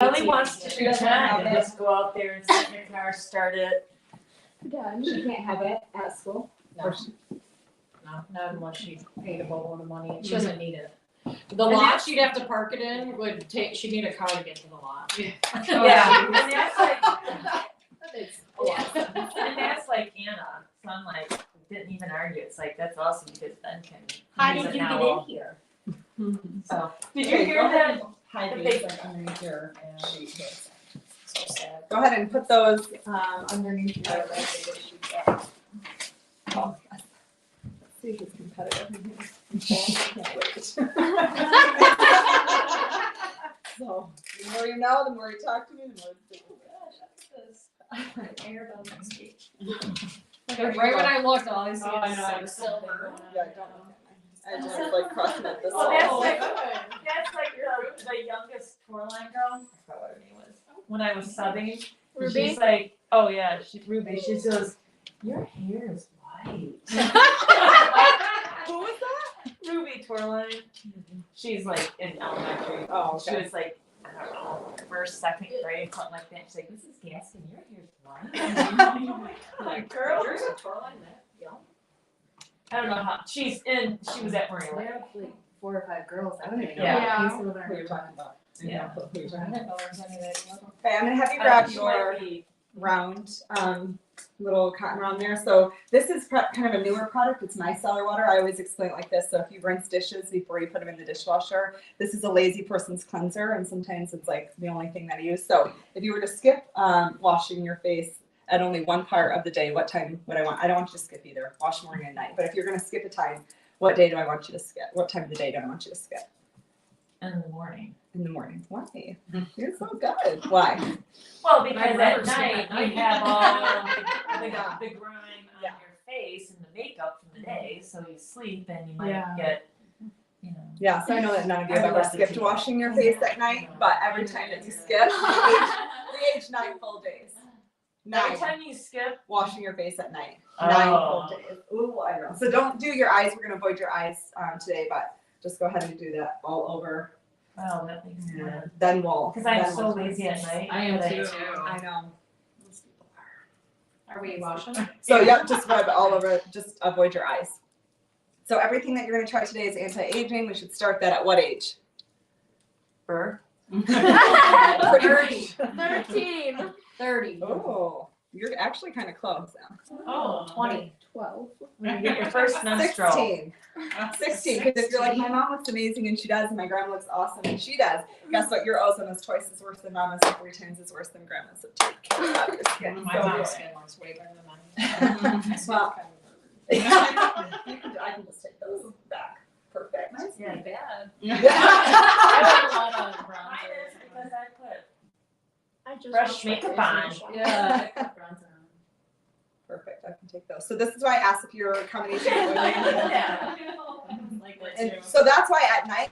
Ellie wants to pretend and just go out there and sit in the car, start it. Done. She can't have it at school. No, not unless she paid a boatload of money, and she doesn't need it. The And lot she'd have to park it in would take, she'd need a car to get to the lot. Yeah, and that's like, It's a lot. and that's like Anna, so I'm like, didn't even argue, it's like, that's awesome because Ben can How use did it you now. get in here? So, did you hear that? Hide The these big- like underneath your sheet. So sad. Go ahead and put those underneath your. Oh, yes. Let's see who's competitive in here. Can't wait. So, the more you know, the more you talk to me, the more you Right when I looked, all I see Oh, I is know, like it's silver. Yeah, don't look at me. I just like crossing it this Well, way. that's like the youngest Tourline girl, I forgot what her name was, when I was subbing. And Ruby? she's like, oh yeah, she's Ruby, she goes, your hair is white. Who was that? Ruby Tourline, she's like in elementary. Oh, She was like, I don't know, first, second grade, something like that. She's like, Mrs. Gaston, your hair's white. I'm like, girl, There's a Tourline that young. I don't know how, she was at Maria We Lake. have like 4 or 5 girls. I don't even know. Yeah. I used to live in Who you're talking about? Yeah. Who you're I talking about. didn't know there was any that young. Okay, I'm gonna have you grab She your might be- round little cotton round there. So this is kind of a newer product. It's micellar water. I always explain it like this. So if you rinse dishes before you put them in the dishwasher, this is a lazy person's cleanser, and sometimes it's like the only thing that I use. So if you were to skip washing your face at only one part of the day, what time would I want? I don't want you to skip either. Wash morning and night. But if you're gonna skip a time, what day do I want you to skip? What time of the day do I want you to skip? In the morning. In the morning. Why? You're so good. Why? Well, I'd because rather at sleep night at night. you have all the grime on Yeah. your face and the makeup from the day, so you sleep and you might Yeah. get, you know. Yeah, so I know that none of you have I ever love skipped it. washing your face at night, but every time that you skip, we age 9 full days. Every 9 time you skip, washing your face at night. Oh. 9 full days. Ooh, I know. So don't do your eyes. We're gonna avoid your eyes today, but just go ahead and do that all over. oh, that makes me mad. Then we'll. Because I'm then so we'll- lazy at night. I am that too. I know. Are we washing? So yeah, just rub it all over. Just avoid your eyes. So everything that you're gonna try today is anti-aging. We should start that at what age? Birth. Pretty much. 13. 30. Oh, you're actually kind of close now. Oh, 20. 12. When you get your first menstrual. 16. 16. Because if you're like, my mom looks amazing and she does, and my grandma looks awesome and she does, guess what? Your ozone is twice as worse than mama's and 3 times as worse than grandma's. So take care of your skin. My So mom's good. skin looks way better than mine. Well, I can just take those back. Perfect. Mine's Yeah. pretty bad. I have a lot of Mine is bronzer. because I put I just Fresh washed my makeup face on. in the shower. Yeah. I put bronzer on. Perfect. I can take those. So this is why I asked if you're a combination of oily and Like that And too. so that's why at night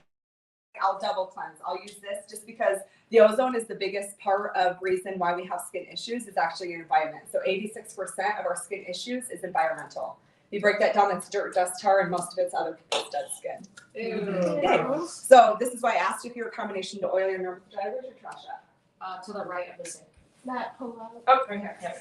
I'll double cleanse. I'll use this just because the ozone is the biggest part of reason why we have skin issues is actually your environment. So 86% of our skin issues is environmental. You break that down, it's dirt, dust, tar, and most of it's other people's dead skin. Ew. So this is why I asked if you're a combination to oily or normal dry. Where's your trash at? To the right of the sink. That pull out. Oh, right here. Yeah.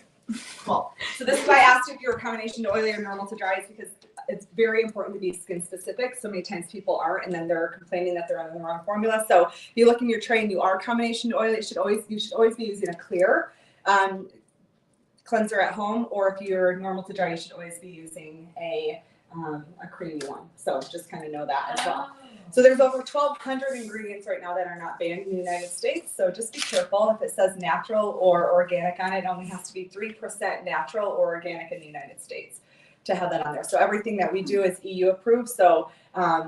Cool. So this is why I asked if you're a combination to oily or normal to dry is because it's very important to be skin specific. So many times people aren't, and then they're complaining that they're on the wrong formula. So if you look in your tray and you are combination to oily, you should always be using a clear cleanser at home, or if you're normal to dry, you should always be using a creamy one. So just kind of know that as well. So there's over 1,200 ingredients right now that are not banned in the United States. So just be careful. If it says natural or organic on it, it only has to be 3% natural or organic in the United States to have that on there. So everything that we do is EU approved. So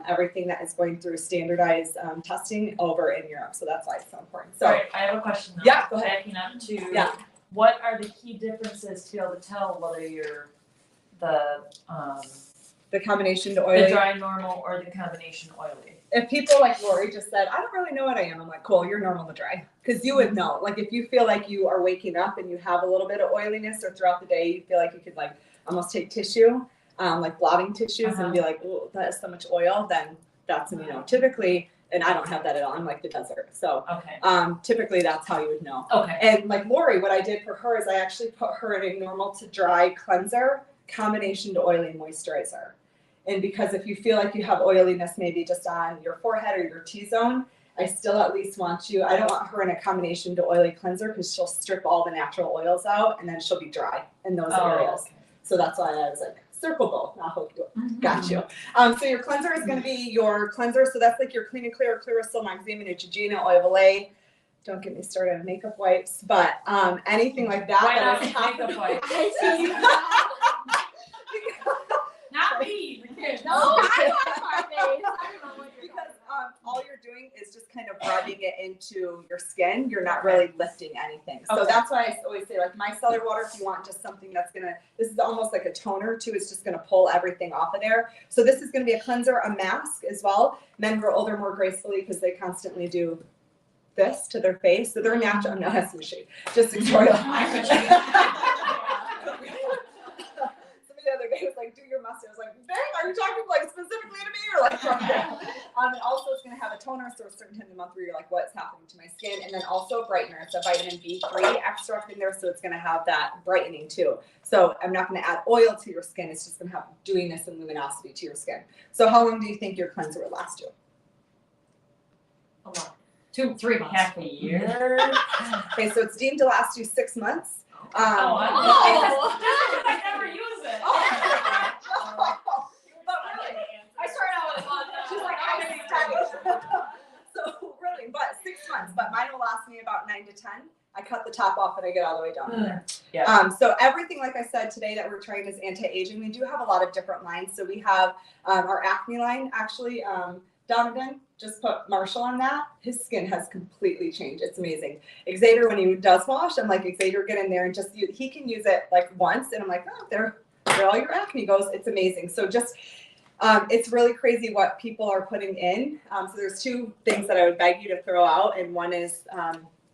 everything that is going through standardized testing over in Europe. So that's why it's so important. So Sorry, I have a question though. Yeah, go ahead. Backing up to, Yeah. what are the key differences to be able to tell whether you're the combination to oily. dry normal or the combination oily? If people like Lori just said, I don't really know what I am, I'm like, cool, you're normal to dry. Because you would know. Like if you feel like you are waking up and you have a little bit of oiliness, or throughout the day you feel like you could like almost take tissue, like blotting tissues and be like, oh, that is so much oil, then that's, typically And I don't have that at all. I'm like the desert. So Okay. typically that's how you would know. Okay. And like Lori, what I did for her is I actually put her in a normal to dry cleanser combination to oily moisturizer. And because if you feel like you have oiliness maybe just on your forehead or your T-zone, I still at least want you, I don't want her in a combination to oily cleanser because she'll strip all the natural oils out and then she'll be dry in those areas. Okay. So that's why I was like, circle both, not hook you up. Got you. So your cleanser is going to be your cleanser. So that's like your Clean and Clear, Clearasil, Noxzema, Neutrogena, Oil of Olay. Don't get me started on makeup wipes, but anything like that. Why that not is half makeup the- wipes? I see. Not me. No, I want my face. I don't know what you're Because all you're doing is just kind of rubbing it into your skin. You're not really lifting anything. So Okay. that's why I always say, like, micellar water, if you want just something that's gonna, this is almost like a toner too. It's just gonna pull everything off of there. So this is gonna be a cleanser, a mask as well. Men grow older more gracefully because they constantly do this to their face. So they're natural. No, that's some shade. Just Victoria. Somebody the other day was like, do your mustache. I was like, dang, are you talking like specifically to me or like from there? And also it's gonna have a toner, so a certain time of the month where you're like, what's happening to my skin? And then also a brightener. It's a vitamin B3 extract in there, so it's gonna have that brightening too. So I'm not gonna add oil to your skin, it's just gonna have dewiness and luminosity to your skin. So how long do you think your cleanser will last you? A month. 2-3 months. Half a year. Okay, so it's deemed to last you 6 months. Oh, I Oh. I never use it. I started out with a month. She's like, I need time. So really, but 6 months, but mine will last me about 9 to 10. I cut the top off and I get all the way down there. Yeah. So everything, like I said today, that we're trying is anti-aging. We do have a lot of different lines. So we have our acne line, actually. Donovan, just put Marshall on that. His skin has completely changed. It's amazing. Xavier, when he does wash, I'm like, Xavier, get in there and just use, he can use it like once, and I'm like, oh, there all your acne goes. It's amazing. So just, it's really crazy what people are putting in. So there's 2 things that I would beg you to throw out, and one is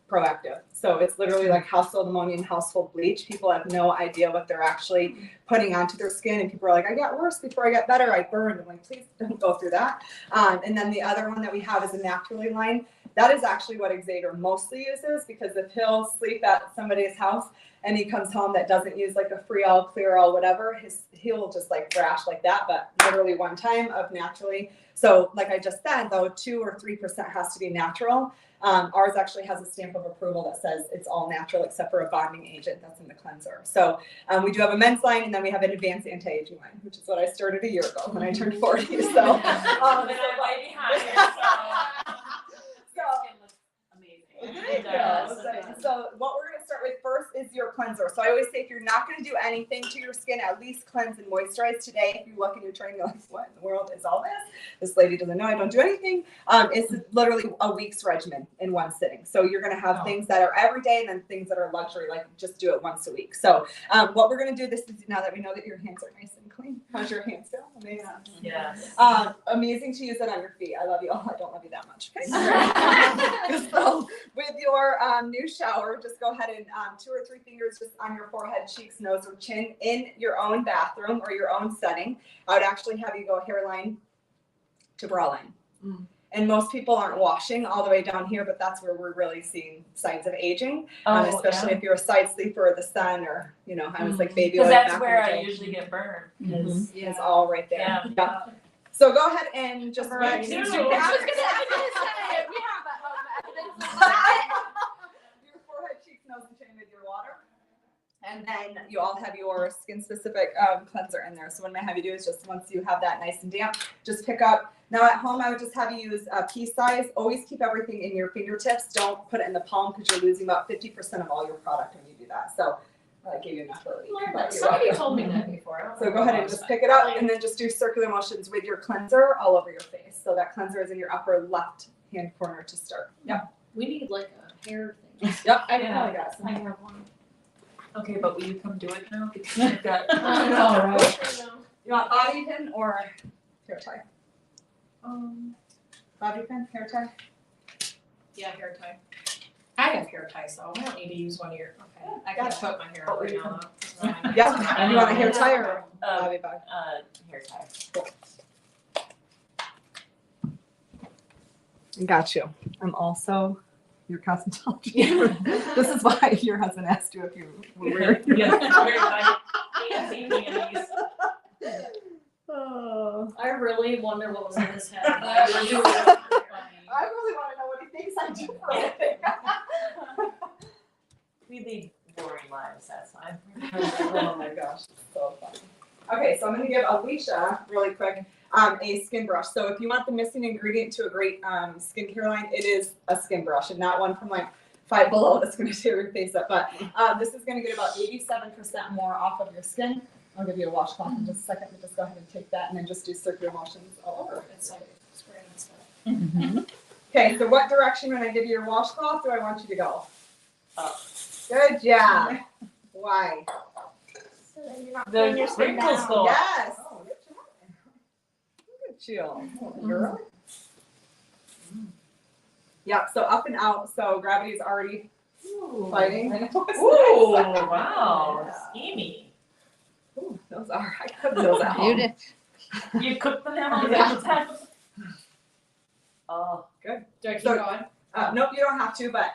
Proactive. So it's literally like household ammonia and household bleach. People have no idea what they're actually putting onto their skin, and people are like, I got worse before I got better. I burned. I'm like, please don't go through that. And then the other one that we have is a Naturally line. That is actually what Xavier mostly uses, because if he'll sleep at somebody's house and he comes home that doesn't use like a Freol, Clearol, whatever, he'll just like rash like that, but literally one time of Naturally. So like I just said, though, 2 or 3% has to be natural. Ours actually has a stamp of approval that says it's all natural except for a bonding agent that's in the cleanser. So we do have a men's line, and then we have an advanced anti-aging line, which is what I started a year ago when I turned 40. So, Then I'm way behind you, amazing. There you go. So what we're going to start with first is your cleanser. So I always say, if you're not going to do anything to your skin, at least cleanse and moisturize today. If you look and you're trying to like, what in the world is all this? This lady doesn't know I don't do anything. It's literally a week's regimen in one sitting. So you're going to have things that are every day, and then things that are luxury, like just do it once a week. So what we're going to do, this is now that we know that your hands are nice and clean. How's your hands feel? Amazing. Yes. Amazing to use it on your feet. I love you all. I don't love you that much. Okay. So with your new shower, just go ahead and 2 or 3 fingers just on your forehead, cheeks, nose, or chin in your own bathroom or your own setting. I would actually have you go hairline to brow line. And most people aren't washing all the way down here, but that's where we're really seeing signs of aging, especially if you're a side sleeper or the sun, or, you know, I was like baby oil. Because that's back where in the I day. usually get burned. It's all right there. Yeah. So go ahead and just Me relax. too. I was gonna say, we have evidence of that. Your forehead, cheeks, nose, and chin with your water. And then you all have your skin-specific cleanser in there. So what I'm gonna have you do is just, once you have that nice and damp, just pick up. Now at home, I would just have you use a pea size. Always keep everything in your fingertips. Don't put it in the palm, because you're losing about 50% of all your product when you do that. So I gave you enough early. Somebody told me that before. I don't So know go ahead what and it just was. pick it up, and then just do circular motions with your cleanser all over your face. So that cleanser is in your upper left hand corner to start. Yep. We need like a hair thing. Yep. I Yeah. probably got some. I have one. Okay, but will you come do it now? Because I've got. I know, right? You want bobby pin or hair tie? Bobby pin, hair tie? Yeah, hair tie. I have hair tie, so I don't need to use one of your, okay. I got can put my hair up right now though. Yep. And you want a hair tie or bobby bun? Hair tie. Got you. I'm also your cosmetologist. This is why your husband asked you if you were weird. Yeah, very funny. Fancy panties. Oh. I really wonder what was in his head. I That really was really funny. I really want to know what he thinks I do for a living. We lead boring lives, that's fine. Oh my gosh, so funny. Okay, so I'm gonna give Alicia really quick a skin brush. So if you want the missing ingredient to a great skincare line, it is a skin brush and not one from like Five Below that's gonna tear your face up. But this is gonna get about 87% more off of your skin. I'll give you a washcloth in just a second, but just go ahead and take that and then just do circular motions all over. It's like spraying and stuff. Okay, so what direction when I give you your washcloth do I want you to go? Up. Good job. Why? So then you're not The pulling your skin wrinkles down. go- Yes. Oh, good job. Look at you, girl. Yep, so up and out, so gravity is already fighting. I know, it's Ooh, nice. wow, steamy. Ooh, those are, I cooked those at home. You did. You cooked them now? Yeah. Oh, Do I keep So- going? Nope, you don't have to, but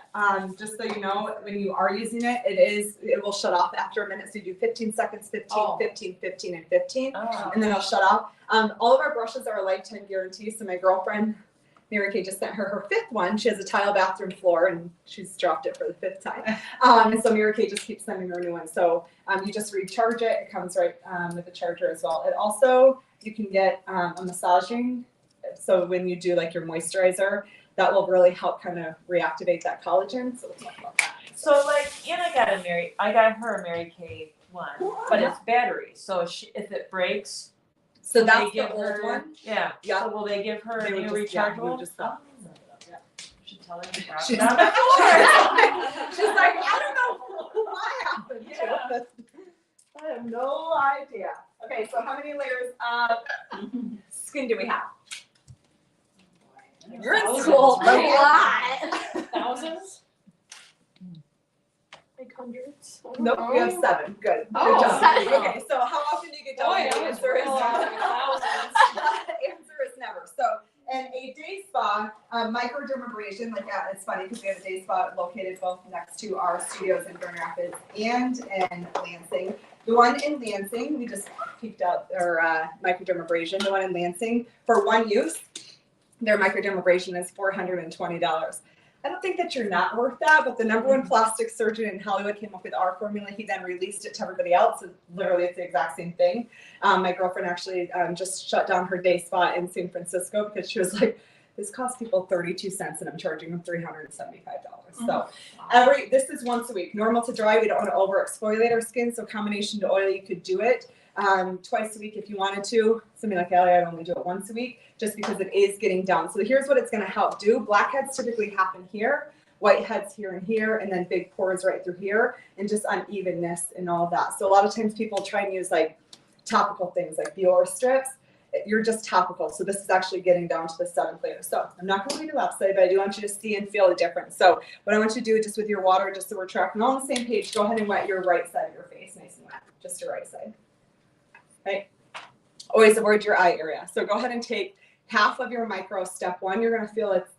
just so you know, when you are using it, it will shut off after a minute. So you do 15 seconds, 15, Oh. 15, 15, and 15. oh. And then it'll shut off. All of our brushes are a lifetime guarantee. So my girlfriend, Mary Kay, just sent her fifth one. She has a tile bathroom floor and she's dropped it for the fifth time. And so Mary Kay just keeps sending her new one. So you just recharge it. It comes right with the charger as well. It also, you can get a massaging. So when you do like your moisturizer, that will really help kind of reactivate that collagen. So we'll talk about that. So like, and I got her a Mary Kay one, but it's battery. So if it breaks, So will they that's give the old her- one. Yeah. Yeah. So will they give her They a would new just- yeah, we would rechargeable? just- Oh. Yeah. Should tell her to drop She's it on the like, floor. she's like, I don't know what happened to it. I have no idea. Okay, so how many layers of skin do we have? You're in Thousands, school. right? A lot. Thousands? Like hundreds. Nope, we have 7. Good. Oh, Good job. 7. Okay, so how often do you get done? Boy, The I was answer is real never. thousands. The answer is never. So, in a day spa, microdermabrasion, like it's funny because we have a day spa located both next to our studios in Grand Rapids and in Lansing. The one in Lansing, we just peeked out our microdermabrasion. The one in Lansing, for one use, their microdermabrasion is $420. I don't think that you're not worth that, but the number one plastic surgeon in Hollywood came up with our formula. He then released it to everybody else. So literally, it's the exact same thing. My girlfriend actually just shut down her day spa in San Francisco because she was like, this costs people 32 cents and I'm charging them $375. So this is once a week. Normal to dry, we don't want to over exfoliate our skin. So combination to oil, you could do it twice a week if you wanted to. Somebody like Allie, I'd only do it once a week just because it is getting down. So here's what it's going to help do. Blackheads typically happen here, whiteheads here and here, and then big pores right through here, and just unevenness and all of that. So a lot of times people try and use like topical things like Biore strips. You're just topical. So this is actually getting down to the 7th layer. So I'm not going to read the left side, but I do want you to see and feel the difference. So what I want you to do just with your water, just so we're tracking all on the same page, go ahead and wet your right side of your face nice and wet, just your right side. Right? Always avoid your eye area. So go ahead and take half of your micro step 1. You're going to feel it's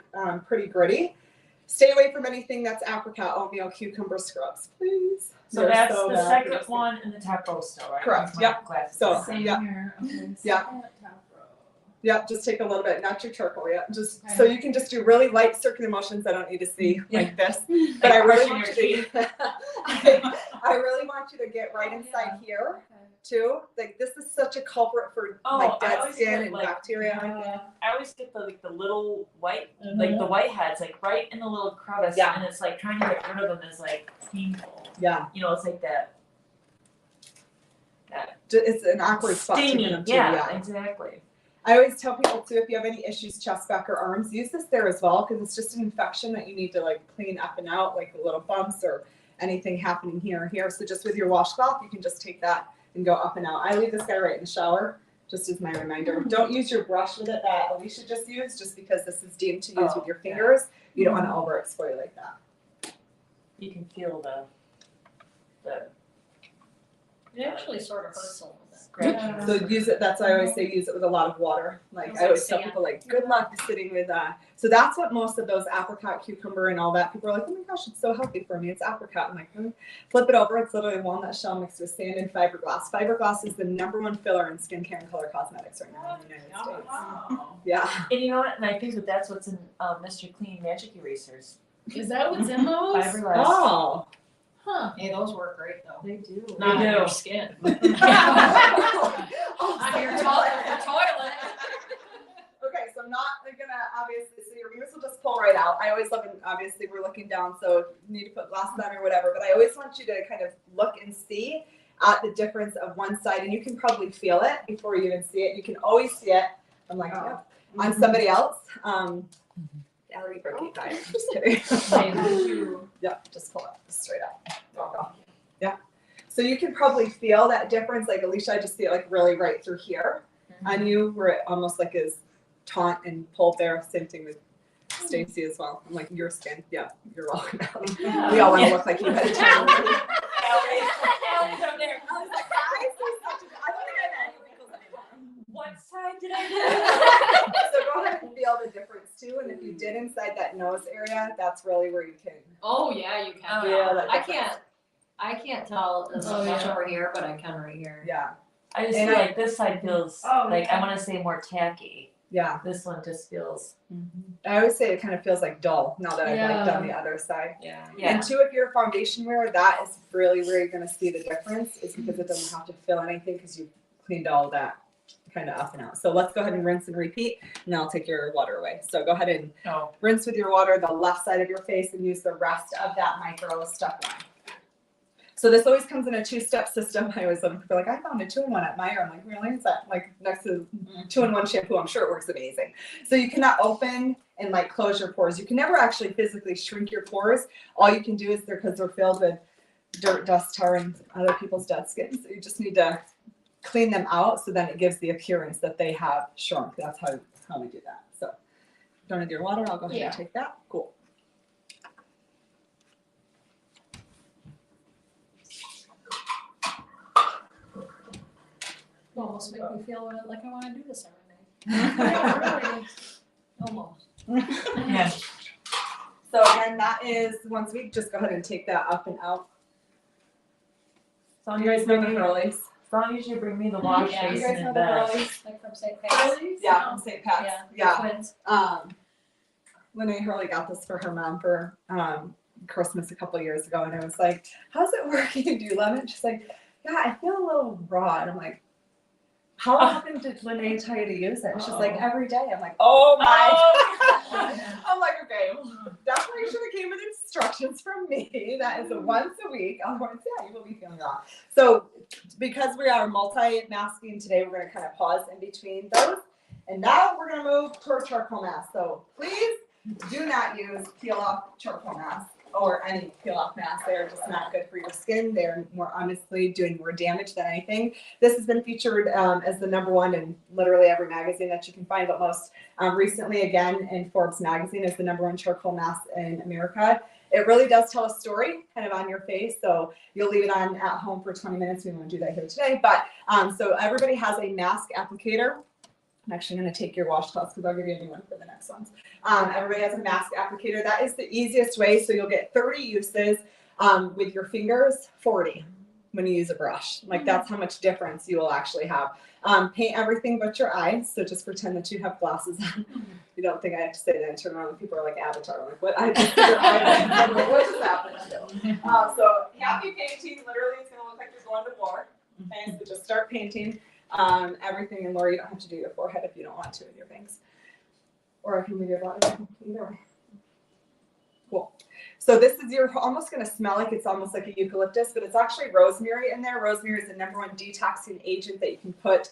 pretty gritty. Stay away from anything that's apricot, oatmeal, cucumber scrubs, please. So They're that's so the bad for second your skin. one in the top row still, right? Correct, With my yep. glasses. So, Same yeah. here. Okay. Yeah. Second top row. Yep, just take a little bit, not your charcoal yet. Just so you can just do really light circular motions. I don't need to see like this, but I really brushing want your you to. I really want you to get right inside here too. Like this is such a culprit for Oh, like I dead always skin get, and like, bacteria. I always get the little white, like the white heads, like right in the little crevice, Yeah. and it's like trying to get rid of them is like painful. Yeah, You know, it's like that it's an awkward spot to stinging. get them too. Yeah, exactly. I always tell people too, if you have any issues, chest, back, or arms, use this there as well because it's just an infection that you need to like clean up and out, like the little bumps or anything happening here or here. So just with your washcloth, you can just take that and go up and out. I leave this guy right in the shower, just as my reminder. Don't use your brush with it that Alicia just used, just because this is deemed to use with your fingers. You don't want to over exfoliate that. You can feel the It actually sort of hurts a little bit. scratching. So use it, that's why I always say use it with a lot of water. Like I always tell people like, good luck sitting with so that's what most of those apricot, cucumber and all that, people are like, oh my gosh, it's so healthy for me. It's apricot. I'm like, flip it over. It's literally walnut shell mixed with sand and fiberglass. Fiberglass is the #1 filler in skincare and color cosmetics right now in the United States. Yeah. And you know what? And I think that's what's in Mr. Clean Magic Erasers. Is that what's in those? Fiberglass. Oh. Huh. Hey, those work great though. They do. Not on They do. your skin. On your toilet. Okay, so I'm not gonna obviously, so your ears will just pull right out. I always love, and obviously we're looking down, so you need to put glasses on or whatever, but I always want you to kind of look and see at the difference of one side, and you can probably feel it before you even see it. You can always see it. I'm like, yep. On somebody else. Gallery broken tire. Just kidding. Yeah, just pull it straight up. Yeah. So you can probably feel that difference. Like Alicia, I just see it like really right through here on you, where it almost like is taut and pulled there. Same thing with Stacey as well. I'm like, your skin. Yeah, you're welcome. Yeah. We all want to look like you had a time. Allie's over there. I was like, I see such a, I don't think I have any wrinkles anymore. What side did I do? So go ahead and feel the difference too. And if you did inside that nose area, that's really where you can Oh yeah, you can. feel that I difference. can't tell as Oh, much yeah. over here, but I can right here. Yeah, I just And feel I- like this side feels Oh, like yeah. I want to say more tacky. yeah. This one just feels. I always say it kind of feels like dull now that I've like Yeah. done the other side. Yeah. Yeah. And two, if you're a foundation wearer, that is really where you're going to see the difference. Is because it doesn't have to fill anything because you cleaned all that kind of up and out. So let's go ahead and rinse and repeat, and then I'll take your water away. So go ahead and Oh. rinse with your water the left side of your face and use the rest of that micro step line. So this always comes in a 2-step system. I always love people like, I found a 2-in-1 at Meijer. I'm like, really? Is that like next to 2-in-1 shampoo? I'm sure it works amazing. So you cannot open and like close your pores. You can never actually physically shrink your pores. All you can do is because they're filled with dirt, dust, tar, and other people's dead skin. So you just need to clean them out so then it gives the appearance that they have shrunk. That's how we do that. So done with your water, I'll go ahead and take that. Cool. You almost make me feel like I want to do this every day. Almost. Yeah. So again, that is once a week. Just go ahead and take that up and out. So You guys know the Hurleys? As long as you bring me the wash Yeah, You basin guys know and the the. Hurleys? Like from St. Pat's. Yeah, from St. Pat's. Yeah. Twins. Linnea Hurley got this for her mom for Christmas a couple years ago, and I was like, "How's it working? Do you love it?" She's like, "Yeah, I feel a little raw." And I'm like, "How often did Linnea tell you to use it?" And she's like, "Every day." I'm like, "Oh my!" I'm like, "Okay, definitely should have came with instructions from me. That is a once a week. Otherwise, yeah, you will be feeling raw." So because we are multi-masking today, we're going to kind of pause in between those. And now we're going to move to our charcoal mask. So please do not use peel-off charcoal mask or any peel-off mask. They're just not good for your skin. They're more honestly doing more damage than anything. This has been featured as the #1 in literally every magazine that you can find, but most recently, again, in Forbes magazine is the #1 charcoal mask in America. It really does tell a story kind of on your face. So you'll leave it on at home for 20 minutes. We won't do that here today. But so everybody has a mask applicator. I'm actually going to take your washcloths because I'll give you a new one for the next ones. Everybody has a mask applicator. That is the easiest way. So you'll get 30 uses with your fingers, 40 when you use a brush. Like that's how much difference you will actually have. Paint everything but your eyes. So just pretend that you have glasses on. You don't think I have to say that and turn around and people are like Avatar. Like, what? I just what just happened? So happy painting. Literally, it's going to look like you're going to war. Okay, so just start painting everything. And Laura, you don't have to do your forehead if you don't want to with your bangs. Or I can move your body either way. Cool. So this is, you're almost going to smell like it's almost like a eucalyptus, but it's actually rosemary in there. Rosemary is the #1 detoxing agent that you can put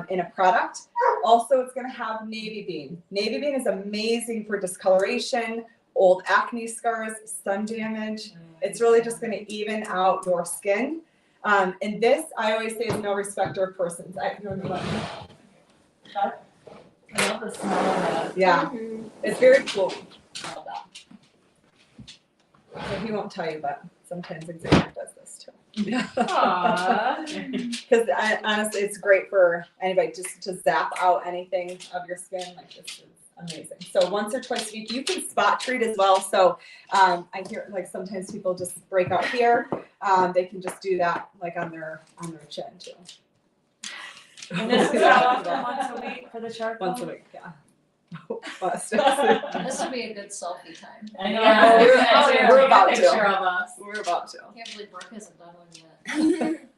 in a product. Also, it's going to have navy bean. Navy bean is amazing for discoloration, old acne scars, sun damage. It's really just going to even out your skin. And this, I always say, is no respecter of persons. I love the smell of that. Yeah, it's very cool. So he won't tell you, but sometimes Xavier does this too. Aww. Because honestly, it's great for anybody just to zap out anything of your skin. Like this is amazing. So once or twice a week, you can spot treat as well. So I hear like sometimes people just break out here. They can just do that like on their chin too. And this is how often, once a week for the charcoal? Once a week, yeah. This would be a good selfie time. I know. Yeah, we're about to. Picture of us. We're about to. Can't believe Brooke hasn't done one yet.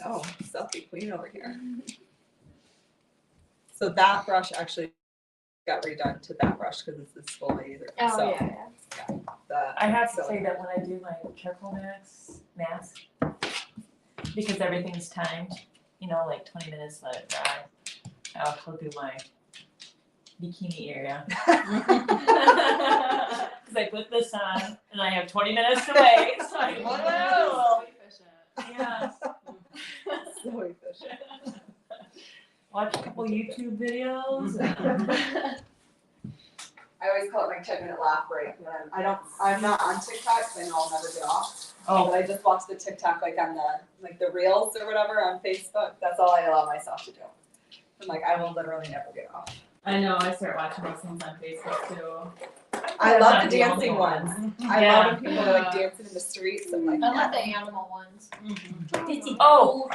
Oh, selfie queen over here. So that brush actually got redone to that brush because this is fully either. Oh, so yeah. I have to say that when I do my charcoal mask, because everything's timed, you know, like 20 minutes, let it dry. I also do my bikini area. Because I put this on and I have 20 minutes to wait. So I whoa. Yeah. So efficient. Watch a couple YouTube videos. I always call it my 10-minute laugh break. When I'm not on TikTok, so I know I'll never get off. Oh, But I just watch the TikTok like on the reels or whatever on Facebook. That's all I allow myself to do. I'm like, I will literally never get off. I know. I start watching those things on Facebook too. I love Not the the only dancing one. ones. I Yeah. love when people are like dancing in the streets. I'm like, I like the animal ones. Oh,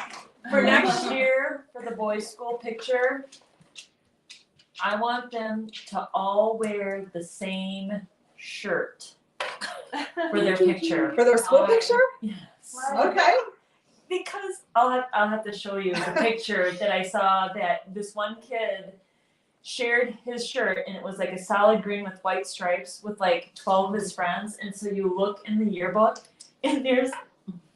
for next year, for the boys' school picture, I want them to all wear the same shirt for their picture. for their school picture? Yes. Okay. Because I'll have to show you the picture that I saw that this one kid shared his shirt and it was like a solid green with white stripes with like 12 of his friends. And so you look in the yearbook and there's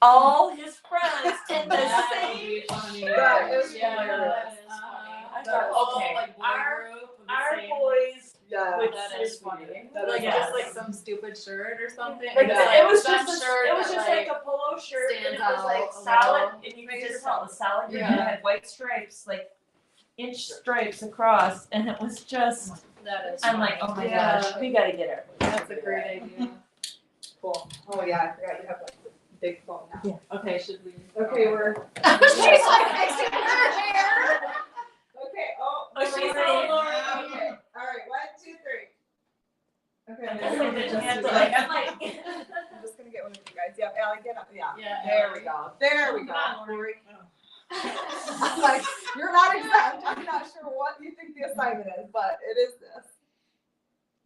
all his friends in the same shirt. That is Yeah, hilarious. that is funny. I thought, okay, our boys Yeah. would That is funny. That is Like yes. just like some stupid shirt or something. Like Yeah. it was Some just shirt it was that, just like a polo shirt and it stands was like out a solid little. and you could just tell it was solid green Yeah. and it had white stripes, like inch stripes across, and it was just That is I'm funny. like, oh my Yeah. gosh, we gotta get it. That's a great idea. Cool. Oh yeah, I forgot you have like the big phone now. Yeah. Okay, should we? Okay, we're. She's like fixing her hair. Okay. Oh. Oh, she's okay. saying- Okay. All right. 1, 2, 3. Okay. I'm I'm just gonna like, just I'm do like, that. I'm like. I'm just gonna get one of you guys. Yep. Allie, get up. Yeah. Yeah. There we go. There we go. Come on, Lori. I'm like, you're not exempt. I'm not sure what you think the assignment is, but it is this.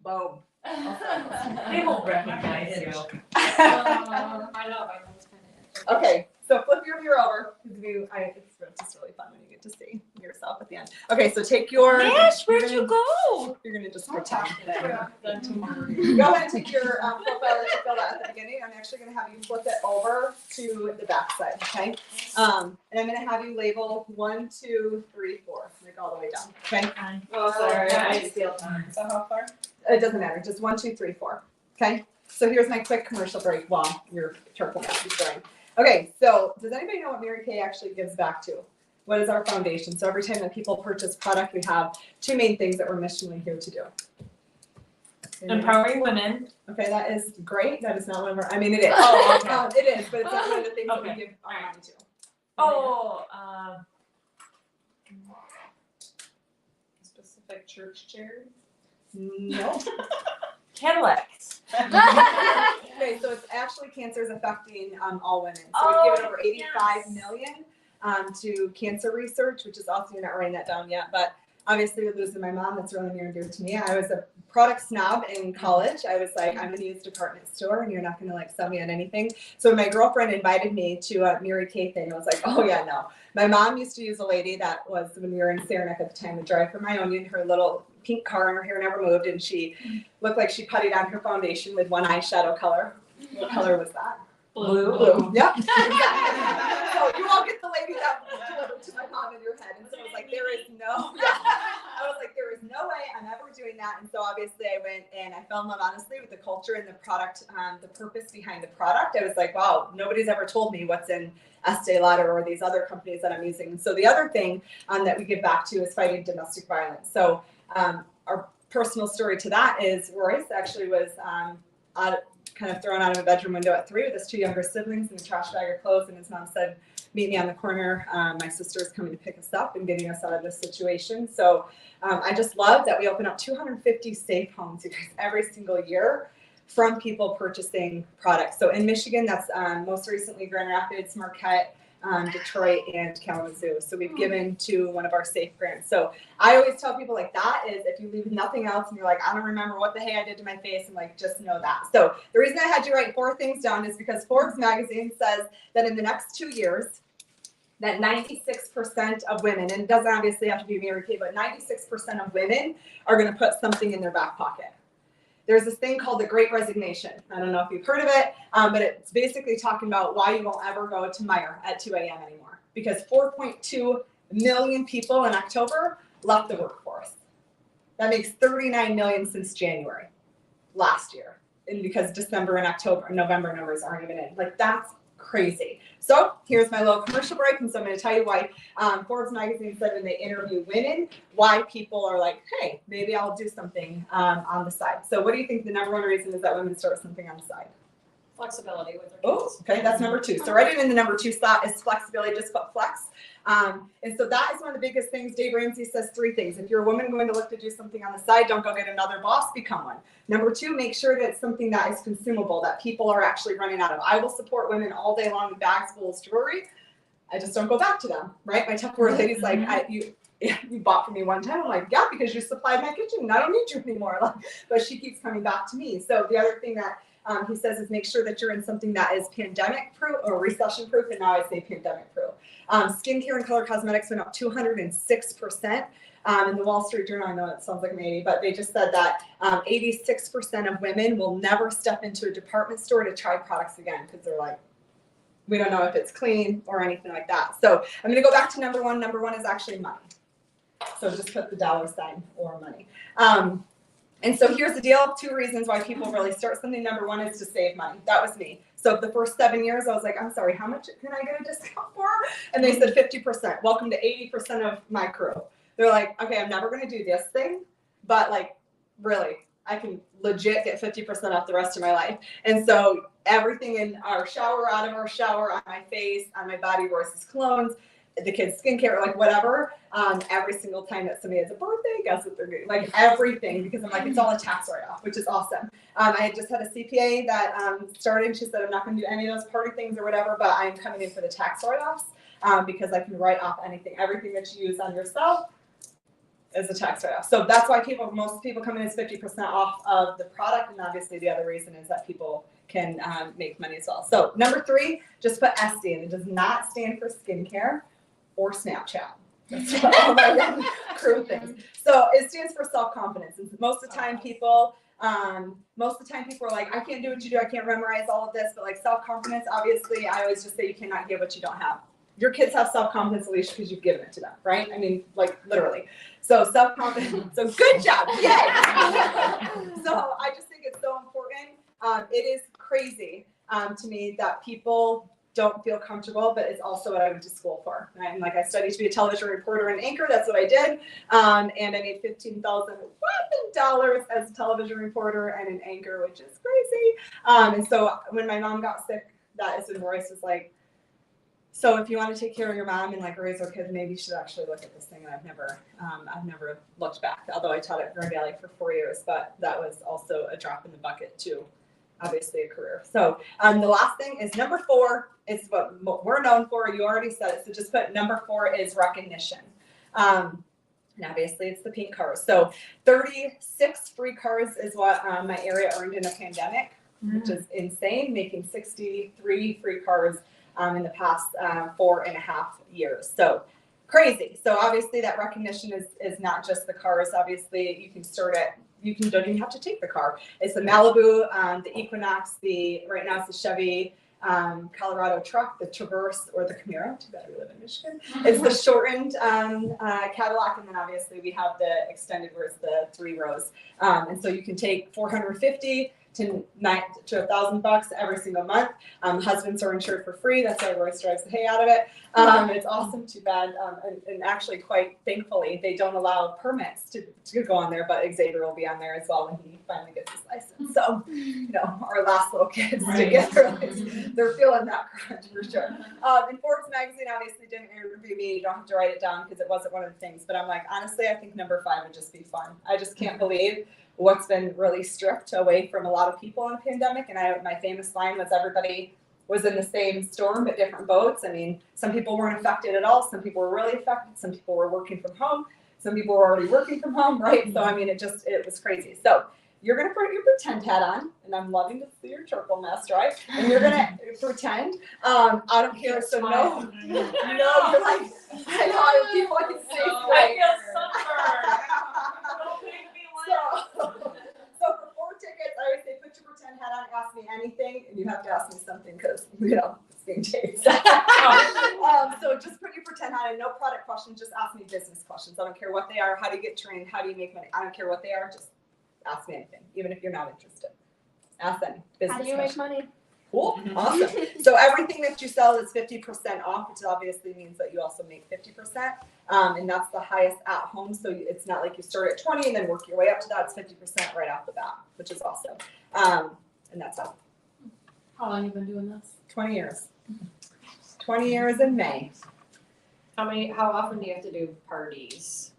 Boom. They won't recognize you. I know, my nose kind of. Okay, so flip your mirror over because it's just really fun when you get to see yourself at the end. Okay, so take your. Ash, where'd you go? You're gonna just pretend. Then tomorrow. Go ahead and take your profile that you filled out at the beginning. I'm actually gonna have you flip it over to the back side, okay? And I'm gonna have you label 1, 2, 3, 4, like all the way down, okay? Oh, sorry, I steal time. So how far? It doesn't matter, just 1, 2, 3, 4, okay? So here's my quick commercial break while your charcoal mask is going. Okay, so does anybody know what Mary Kay actually gives back to? What is our foundation? So every time that people purchase product, we have 2 main things that we're missionally here to do. Empowering women. Okay, that is great. That is not one of our, I mean, it is. Oh, okay. It is, but it's not one of the things that we Okay. give our money to. Oh, Specific church charity? No. Cadillacs. Okay, so it's actually cancer is affecting all women. So we've given over 85 million to cancer research, which is also, you're not writing that down yet, but obviously with losing my mom, that's really near and dear to me. I was a product snob in college. I was like, I'm gonna use department store and you're not gonna like sell me on anything. So when my girlfriend invited me to a Mary Kay thing, I was like, oh yeah, no. My mom used to use a lady that was, when we were in Saranac at the time, would drive from Ionian, her little pink car and her hair never moved, and she looked like she puttied on her foundation with one eyeshadow color. What color was that? Blue. Blue. Yep. So you all get the lady that delivered to my mom in your head. And so I was like, there is no, I was like, there is no way I'm ever doing that. And so obviously I went and I fell in love honestly with the culture and the product, the purpose behind the product. I was like, wow, nobody's ever told me what's in Estee Lauder or these other companies that I'm using. So the other thing that we give back to is fighting domestic violence. So our personal story to that is Royce actually was kind of thrown out of a bedroom window at 3 with his 2 younger siblings and a trash bag of clothes. And his mom said, meet me on the corner. My sister is coming to pick us up and getting us out of this situation. So I just love that we open up 250 safe homes, you guys, every single year from people purchasing products. So in Michigan, that's most recently Grand Rapids, Marquette, Detroit, and Kalamazoo. So we've given to one of our safe grants. So I always tell people like that is if you leave nothing else and you're like, I don't remember what the hey I did to my face, I'm like, just know that. So the reason I had you write 4 things down is because Forbes magazine says that in the next 2 years, that 96% of women, and it doesn't obviously have to be Mary Kay, but 96% of women are going to put something in their back pocket. There's this thing called the Great Resignation. I don't know if you've heard of it, but it's basically talking about why you won't ever go to Meijer at 2 a.m. anymore. Because 4.2 million people in October left the workforce. That makes 39 million since January last year. And because December and October and November numbers aren't even in. Like, that's crazy. So here's my little commercial break, and so I'm going to tell you why Forbes magazine said when they interview women, why people are like, hey, maybe I'll do something on the side. So what do you think the number one reason is that women start something on the side? Flexibility with their Oh, kids. okay, that's number 2. So right in the number 2 spot is flexibility, just put flex. And so that is one of the biggest things. Dave Ramsey says 3 things. If you're a woman going to look to do something on the side, don't go get another boss, become one. Number 2, make sure that it's something that is consumable, that people are actually running out of. I will support women all day long with bags full of jewelry. I just don't go back to them, right? My Tupperware lady's like, you bought for me one time. I'm like, yeah, because you supplied my kitchen and I don't need you anymore. But she keeps coming back to me. So the other thing that he says is make sure that you're in something that is pandemic proof or recession proof. And now I say pandemic proof. Skincare and color cosmetics went up 206%. In the Wall Street Journal, I know it sounds like an 80, but they just said that 86% of women will never step into a department store to try products again because they're like, we don't know if it's clean or anything like that. So I'm going to go back to number 1. Number 1 is actually money. So just put the dollar sign or money. And so here's the deal. 2 reasons why people really start something. Number 1 is to save money. That was me. So the first 7 years, I was like, I'm sorry, how much can I get a discount for? And they said 50%. Welcome to 80% of my crew. They're like, okay, I'm never going to do this thing, but like, really, I can legit get 50% off the rest of my life. And so everything in our shower, out of our shower, on my face, on my body, versus colognes, the kids' skincare, like whatever, every single time that somebody has a birthday, guess what they're doing? Like everything, because I'm like, it's all a tax write-off, which is awesome. I had just had a CPA that started. She said, I'm not going to do any of those party things or whatever, but I'm coming in for the tax write-offs because I can write off anything. Everything that you use on yourself is a tax write-off. So that's why most people come in as 50% off of the product. And obviously the other reason is that people can make money as well. So number 3, just put SD, and it does not stand for skincare or Snapchat. That's what all my crew things. So it stands for self-confidence. And most of the time people are like, I can't do what you do. I can't memorize all of this. But like self-confidence, obviously, I always just say you cannot give what you don't have. Your kids have self-confidence, Alicia, because you've given it to them, right? I mean, like literally. So self-confidence. So good job. Yay. So I just think it's so important. It is crazy to me that people don't feel comfortable, but it's also what I went to school for. Right? And like I studied to be a television reporter and anchor. That's what I did. And I made $15,000 as a television reporter and an anchor, which is crazy. And so when my mom got sick, that is when Royce was like, so if you want to take care of your mom and like raise her kids, maybe you should actually look at this thing. And I've never looked back, although I taught at Grand Valley for 4 years, but that was also a drop in the bucket too. Obviously a career. So the last thing is number 4 is what we're known for. You already said it. So just put number 4 is recognition. And obviously it's the pink cars. So 36 free cars is what my area earned in a pandemic, which is insane, making 63 free cars in the past 4.5 years. So crazy. So obviously that recognition is not just the cars. Obviously you can start it. You don't even have to take the car. It's the Malibu, the Equinox, right now it's the Chevy Colorado truck, the Traverse, or the Camaro. Too bad we live in Michigan. It's the shortened Cadillac, and then obviously we have the extended where it's the 3 rows. And so you can take 450 to $1,000 every single month. Husbands are insured for free. That's why Royce drives the hay out of it. It's awesome. Too bad. And actually, quite thankfully, they don't allow permits to go on there, but Xavier will be on there as well when he finally gets his license. So, our last little kids to get their license, they're feeling that crunch for sure. And Forbes magazine obviously didn't interview me. You don't have to write it down because it wasn't one of the things. But I'm like, honestly, I think number 5 would just be fun. I just can't believe what's been really stripped away from a lot of people in the pandemic. And my famous line was, everybody was in the same storm but different boats. I mean, some people weren't affected at all. Some people were really affected. Some people were working from home. Some people were already working from home, right? So I mean, it was crazy. So you're gonna put your pretend hat on, and I'm loving to see your charcoal mess, right? And you're gonna pretend. I don't care. So no, you're like, I know people can say. I feel sunburned. Don't make me laugh. So for 4 tickets, I always say put your pretend hat on, ask me anything, and you have to ask me something because it's being taped. So just put your pretend hat on, no product questions, just ask me business questions. I don't care what they are. How do you get trained? How do you make money? I don't care what they are. Just ask me anything, even if you're not interested. Ask them. Business How do you questions. make money? Cool. Awesome. So everything that you sell is 50% off, which obviously means that you also make 50%. And that's the highest at home. So it's not like you start at 20 and then work your way up to that. It's 50% right off the bat, which is awesome. And that's all. How long you been doing this? 20 years. 20 years in May. How often do you have to do parties?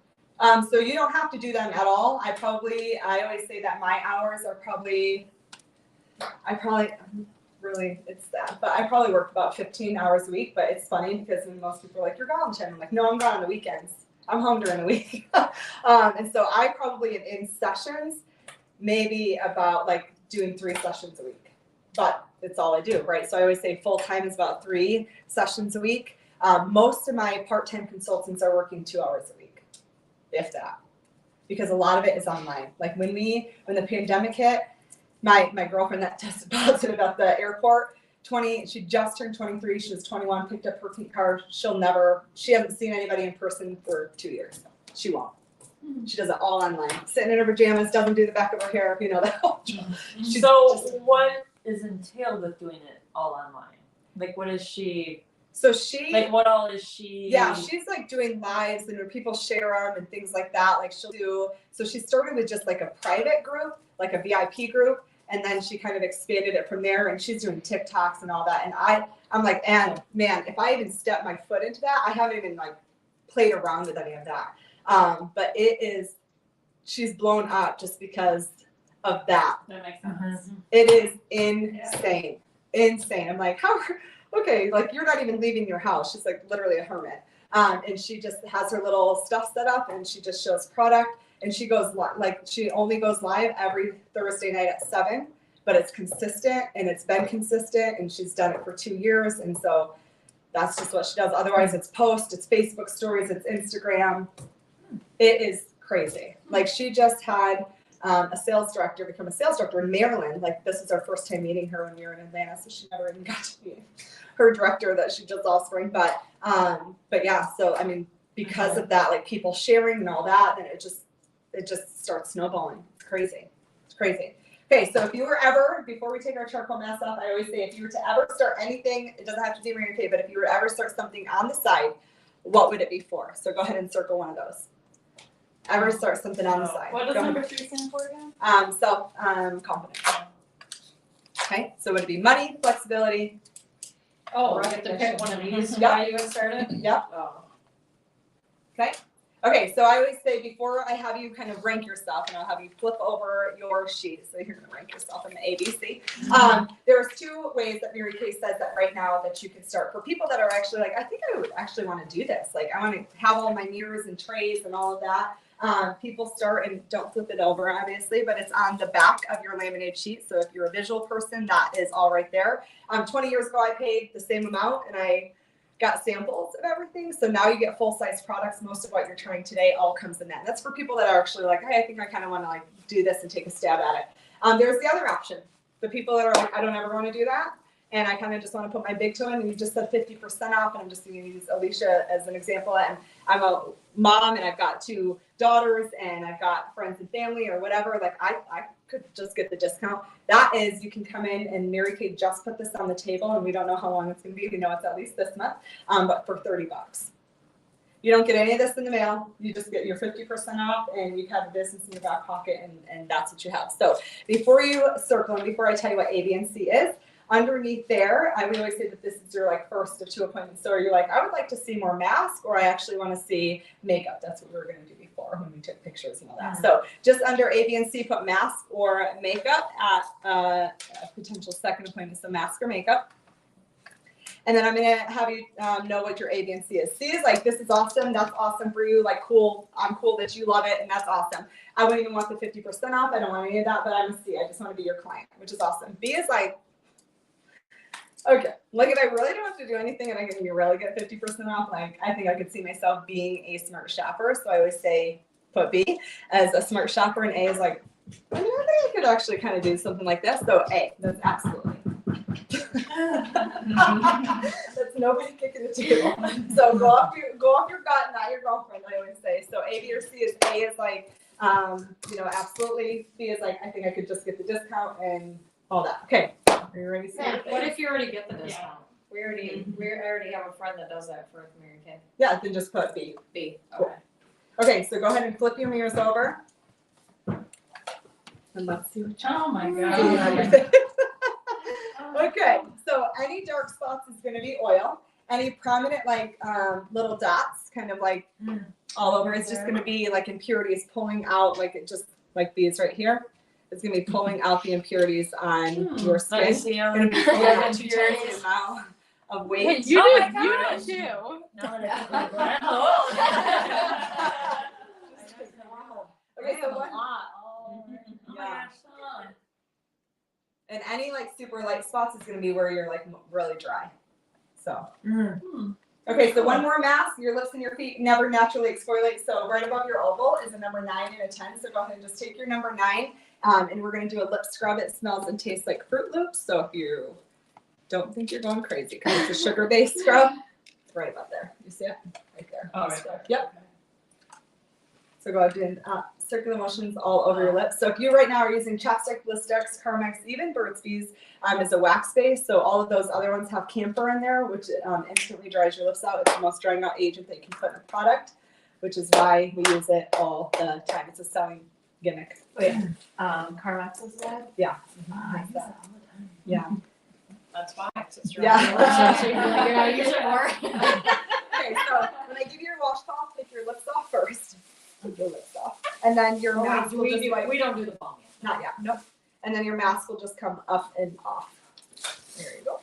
So you don't have to do them at all. I always say that my hours are it's sad, but I probably work about 15 hours a week, but it's funny because when most people are like, you're gone, Jen. I'm like, no, I'm gone on the weekends. I'm home during the week. And so I probably in sessions, maybe about like doing 3 sessions a week, but it's all I do, right? So I always say full time is about 3 sessions a week. Most of my part-time consultants are working 2 hours a week, if that, because a lot of it is online. Like when the pandemic hit, my girlfriend that tested positive at the airport, she just turned 23, she was 21, picked up her pink card. She hasn't seen anybody in person for 2 years. She won't. She does it all online. Sitting in her pajamas, doesn't do the back of her hair, that whole What is entailed with doing it all online? Like what is she what all is she? Yeah, she's like doing lives and where people share them and things like that. Like so she started with just like a private group, like a VIP group. And then she kind of expanded it from there, and she's doing TikToks and all that. And I'm like, and man, if I even step my foot into that, I haven't even like played around with any of that. But she's blown up just because of that. That makes sense. It is insane, insane. I'm like, okay, like you're not even leaving your house. She's like literally a hermit. And she just has her little stuff set up, and she just shows product. And she goes she only goes live every Thursday night at 7, but it's consistent and it's been consistent and she's done it for 2 years. And so that's just what she does. Otherwise it's posts, it's Facebook stories, it's Instagram. It is crazy. Like she just had a sales director become a sales director in Maryland. Like this is our first time meeting her when we were in Atlanta. So she never even got to meet her director that she just offspring. But yeah, so I mean, because of that, like people sharing and all that, then it just starts snowballing. It's crazy. Okay, so if you were ever, before we take our charcoal mask off, I always say if you were to ever start anything, it doesn't have to be Mary Kay, but if you were to ever start something on the side, what would it be for? So go ahead and circle one of those. Ever start something on the side. What does number 3 stand for again? Self-confidence. Okay, so would it be money, flexibility? Oh, I have to pick one of these. Yeah. Why you had started? Yep. Oh. Okay, so I always say before I have you kind of rank yourself, and I'll have you flip over your sheet, so you're going to rank yourself in the ABC. There's 2 ways that Mary Kay says that right now that you can start. For people that are actually like, I think I would actually want to do this. Like I want to have all my mirrors and trays and all of that. People start, and don't flip it over obviously, but it's on the back of your laminated sheet. So if you're a visual person, that is all right there. 20 years ago, I paid the same amount and I got samples of everything. So now you get full-size products. Most of what you're trying today all comes in that. And that's for people that are actually like, hey, I think I kind of want to like do this and take a stab at it. There's the other option. The people that are like, I don't ever want to do that. And I kind of just want to put my big toe in, and you just said 50% off. And I'm just going to use Alicia as an example. And I'm a mom and I've got 2 daughters and I've got friends and family or whatever. Like I could just get the discount. That is, you can come in and Mary Kay just put this on the table, and we don't know how long it's going to be. We know it's at least this month, but for $30. You don't get any of this in the mail. You just get your 50% off, and you have a business in your back pocket, and that's what you have. So before you circle, and before I tell you what A, B, and C is, underneath there, I would always say that this is your like first of 2 appointments. So you're like, I would like to see more masks, or I actually want to see makeup. That's what we were going to do before when we took pictures and all that. So just under A, B, and C, put mask or makeup at a potential second appointment. So mask or makeup. And then I'm going to have you know what your A, B, and C is. C is like, this is awesome. That's awesome for you. Like, cool. I'm cool that you love it. And that's awesome. I wouldn't even want the 50% off. I don't want any of that, but I'm a C. I just want to be your client, which is awesome. B is like, okay, like if I really don't have to do anything and I can really get 50% off, like I think I could see myself being a smart shopper. So I always say put B as a smart shopper, and A is like, I think I could actually kind of do something like this. So A, that's absolutely. That's nobody kicking the table. So go off your gut, not your girlfriend, I always say. So A, B, or C is A is like, absolutely. B is like, I think I could just get the discount and all that. Okay. Are you ready to say? What if you already get the discount? We already have a friend that does that for Mary Kay. Yeah, then just put B. B. Cool. Okay. Okay, so go ahead and flip your mirrors over. And let's see what you Oh my God. Okay, so any dark spots is going to be oil. Any prominent like little dots, kind of like all over, it's just going to be like impurities pulling out, like it just like these right here. It's going to be pulling out the impurities on your skin. Nice. It's going to be pulling out the amount of weight. You Oh do my it too. Now that I think about it, oh. Okay, so one, Oh my yeah. gosh. and any like super light spots is going to be where you're like really dry. So. Okay, so one more mask. Your lips and your feet never naturally exfoliate. So right above your oval is a number 9 and a 10. So go ahead and just take your number 9, and we're going to do a lip scrub. It smells and tastes like Fruit Loops. So if you don't think you're going crazy, because it's a sugar-based scrub, it's right above there. You see it? Right there. Oh, right there. Yep. So go ahead and circular motions all over your lips. So if you right now are using chapstick, Blistex, Carmex, even Burt's Bees as a wax base, so all of those other ones have camphor in there, which instantly dries your lips out. It's the most drying out agent that you can put in a product, which is why we use it all the time. It's a selling gimmick. Carmex is that? Yeah. I use that all the time. Yeah. That's fine. It's Yeah. So you're like, you're not using it more. Okay, so when I give you your washcloth, take your lips off first. Your lips off. And then your mask will just like, We don't do the balm yet. not yet, nope. And then your mask will just come up and off. There you go.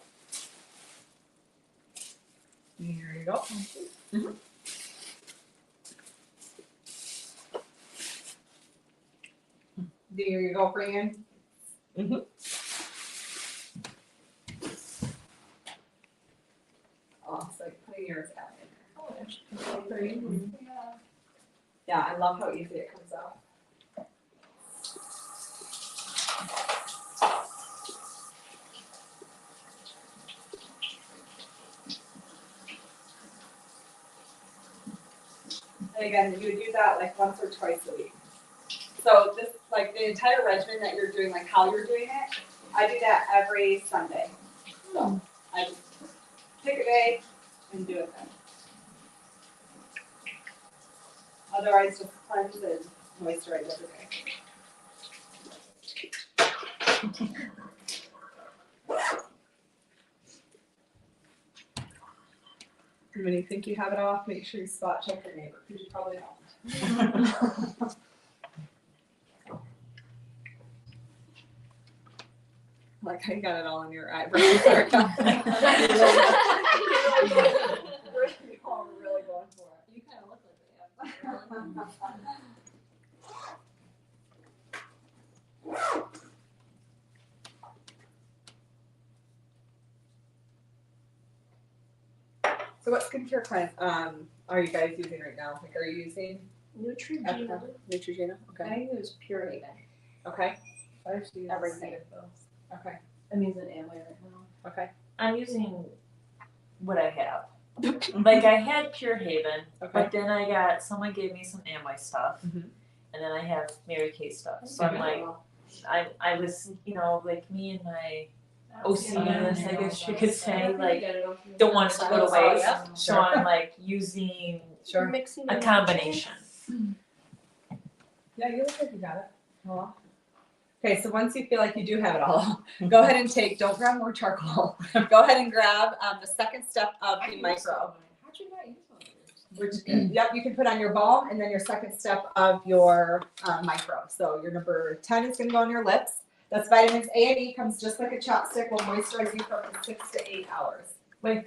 There you go. Mm-hmm. There you go, Fran. Mm-hmm. Oh, it's like putting yours out in there. Yeah, I love how easy it comes out. And again, you would do that like once or twice a week. So this, like the entire regimen that you're doing, like how you're doing it, I do that every Sunday. So I just pick a day and do it then. Otherwise, just cleanse and moisturize every day. And when you think you have it off, make sure you spot check your neighbor, because you probably don't. Like how you got it all in your eyebrows. You're really going for it. You kind of look like So what skincare kind are you guys using right now? Like, are you using Neutrogena. Neutrogena? Okay. I use Pure Haven. Okay. I just use Everything. Okay. I'm using Amway right now. Okay. I'm using what I have. Like I had Pure Haven, Okay. but then someone gave me some Amway stuff, Mhm. and then I have Mary Kay stuff. So I'm like, I was, like me and my OCS, I guess you could say, like, don't want it to go to waste. So Sure. I'm like using Sure. Mixing. a combination. Yeah, you look like you got it. Oh. Okay, so once you feel like you do have it all, go ahead and don't grab more charcoal. Go ahead and grab the second step of the micro. How'd you not use one of yours? Which, yep, you can put on your balm, and then your second step of your micro. So your number 10 is gonna go on your lips. That's vitamins A and E, comes just like a chapstick, will moisturize you for up to 6 to 8 hours. Wait,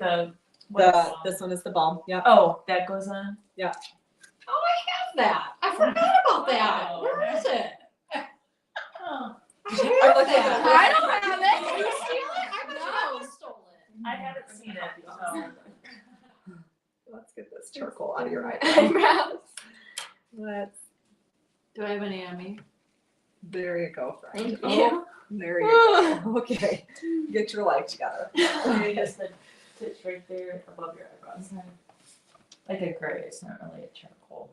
This one is the balm, yep. oh, that goes on? Oh, I have that. I forgot about that. Where is it? Oh, I I'm have looking at that. it. I don't have it. Did you steal it? I bet you No. stole it. I haven't seen it, so. Let's get this charcoal out of your eye. Eyebrows. Let's, Do I have an Amy? there you go, friend. Thank you. There you go. Okay, get your life together. Just the tips right there above your eyebrows. Like a gray, it's not really a charcoal.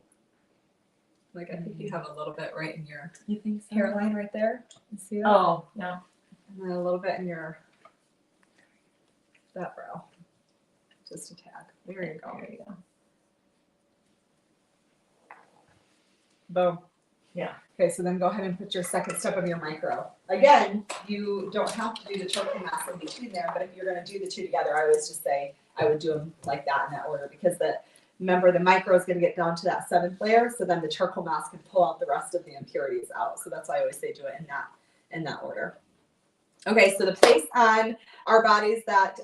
Like, I think you have a little bit right in your You think so? hairline right there. You see that? Oh, no. And then a little bit in your, that brow. Just a tad. There you go. There you go. Boom. Yeah. Okay, so then go ahead and put your second step of your micro. Again, you don't have to do the charcoal mask in between there, but if you're gonna do the two together, I always just say, I would do them like that in that order, because remember, the micro is gonna get down to that 7th layer, so then the charcoal mask can pull out the rest of the impurities out. So that's why I always say do it in that order. Okay, so the place on our bodies that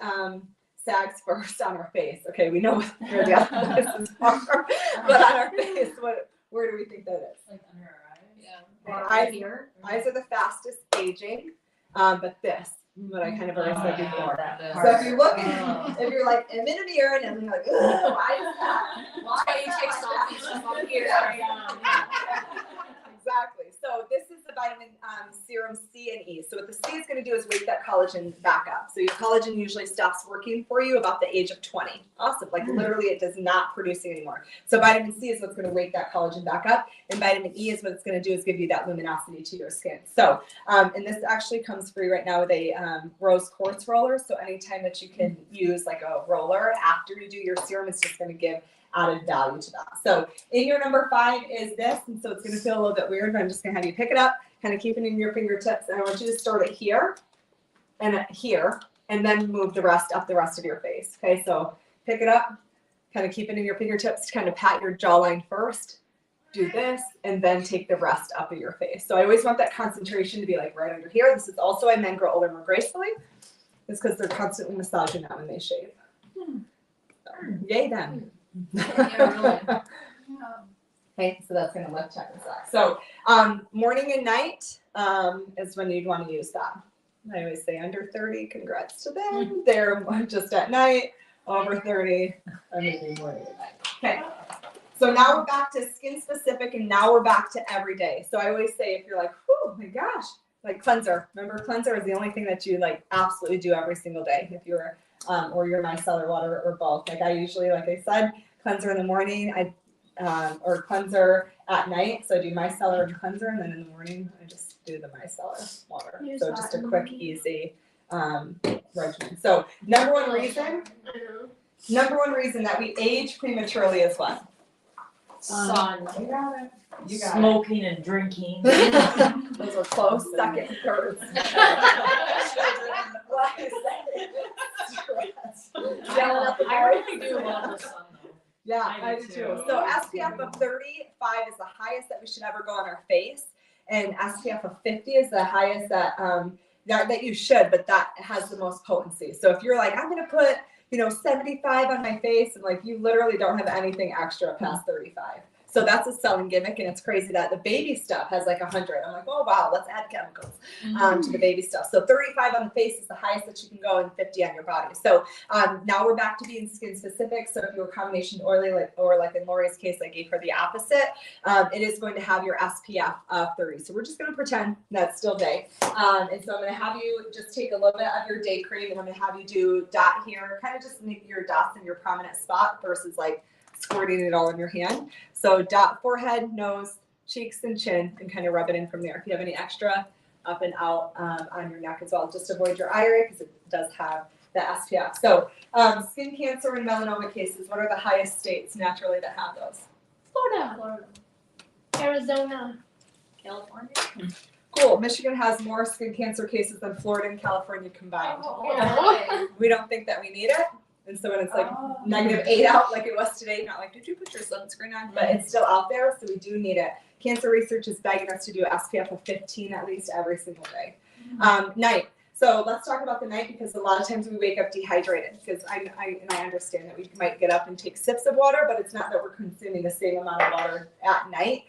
sags first on our face. Okay, we know where the other places are, but on our face, where do we think that is? Like under our eyes? Yeah. Eyes- Right here? Eyes are the fastest aging, but this, what I kind of already said Oh, before. that So if you look, Oh. if you're like, I'm in a mirror and I'm like, ugh, why is that? Why That's why is you that take like selfies that? from up here. Exactly. So this is the vitamin serum C and E. So what the C is going to do is wake that collagen back up. So your collagen usually stops working for you about the age of 20. Awesome. Like literally it does not produce it anymore. So vitamin C is what's going to wake that collagen back up. And vitamin E is what it's going to do is give you that luminosity to your skin. So, and this actually comes free right now with a rose quartz roller. So anytime that you can use like a roller after you do your serum, it's just going to give added value to that. So in your number 5 is this, and so it's going to feel a little bit weird, but I'm just going to have you pick it up, kind of keep it in your fingertips, and I want you to start it here, and then move the rest up the rest of your face. Okay, so pick it up, kind of keep it in your fingertips, kind of pat your jawline first, do this, and then take the rest up of your face. So I always want that concentration to be like right under here. This is also why men grow older more gracefully. It's because they're constantly massaging that when they shave. So, yay them. Yeah, Okay, so that's gonna left check and sack. So morning and night is when you'd want to use that. I always say under 30, congrats to them. They're just at night. Over 30, I'm making morning and night. Okay. So now we're back to skin specific, and now we're back to every day. So I always say, if you're like, oh my gosh, like cleanser. Remember, cleanser is the only thing that you like absolutely do every single day. If you're or your micellar water or both. Like I usually, like I said, cleanser in the morning, or cleanser at night. So I do micellar and cleanser, and then in the morning I just do the micellar water. Use So that just a in the quick, morning. easy regimen. So number one reason that we age prematurely is what? Sun. You got it. You got it. Smoking and drinking. Those are close second and thirds. What is that? Stress. Yelling at the I boys. really do love the sun though. Yeah, I I do do too. too. So SPF of 35 is the highest that we should ever go on our face, and SPF of 50 is the highest that you should, but that has the most potency. So if you're like, I'm gonna put 75 on my face, and like you literally don't have anything extra past 35. So that's a selling gimmick, and it's crazy that the baby stuff has like 100. I'm like, oh wow, let's add chemicals to the baby stuff. So 35 on the face is the highest that you can go, and 50 on your body. So now we're back to being skin specific. So if you're combination oily, like in Lori's case, I gave her the opposite. It is going to have your SPF of 30. So we're just going to pretend that's still day. And so I'm going to have you just take a little bit of your day cream, and I'm going to have you do dot here, kind of just make your dots in your prominent spot versus like squirting it all in your hand. So dot forehead, nose, cheeks, and chin, and kind of rub it in from there. If you have any extra up and out on your neck as well. Just avoid your eye because it does have the SPF. So skin cancer and melanoma cases, what are the highest states naturally that have those? Florida. Arizona. California? Cool. Michigan has more skin cancer cases than Florida and California combined. Oh. We don't think that we need it. And so when it's like -8 out like it was today, not like, did you put your sunscreen on? But it's still out there, so we do need it. Cancer research is begging us to do SPF of 15 at least every single day. Night. So let's talk about the night because a lot of times we wake up dehydrated because I understand that we might get up and take sips of water, but it's not that we're consuming the same amount of water at night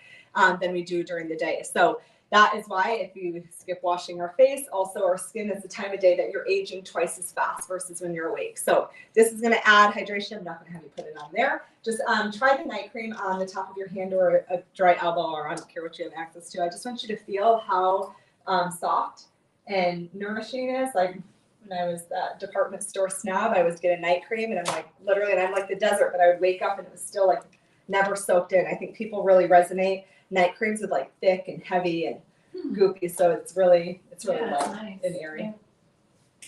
than we do during the day. So that is why if you skip washing our face, also our skin is the time of day that you're aging twice as fast versus when you're awake. So this is going to add hydration. I'm not going to have you put it on there. Just try the night cream on the top of your hand or a dry elbow, or I don't care what you have access to. I just want you to feel how soft and nourishing it is. Like when I was that department store snob, I was getting night cream and I'm like literally, and I'm like the desert, but I would wake up and it was still like never soaked in. I think people really resonate night creams with like thick and heavy and goopy, so it's really light Nice. and airy.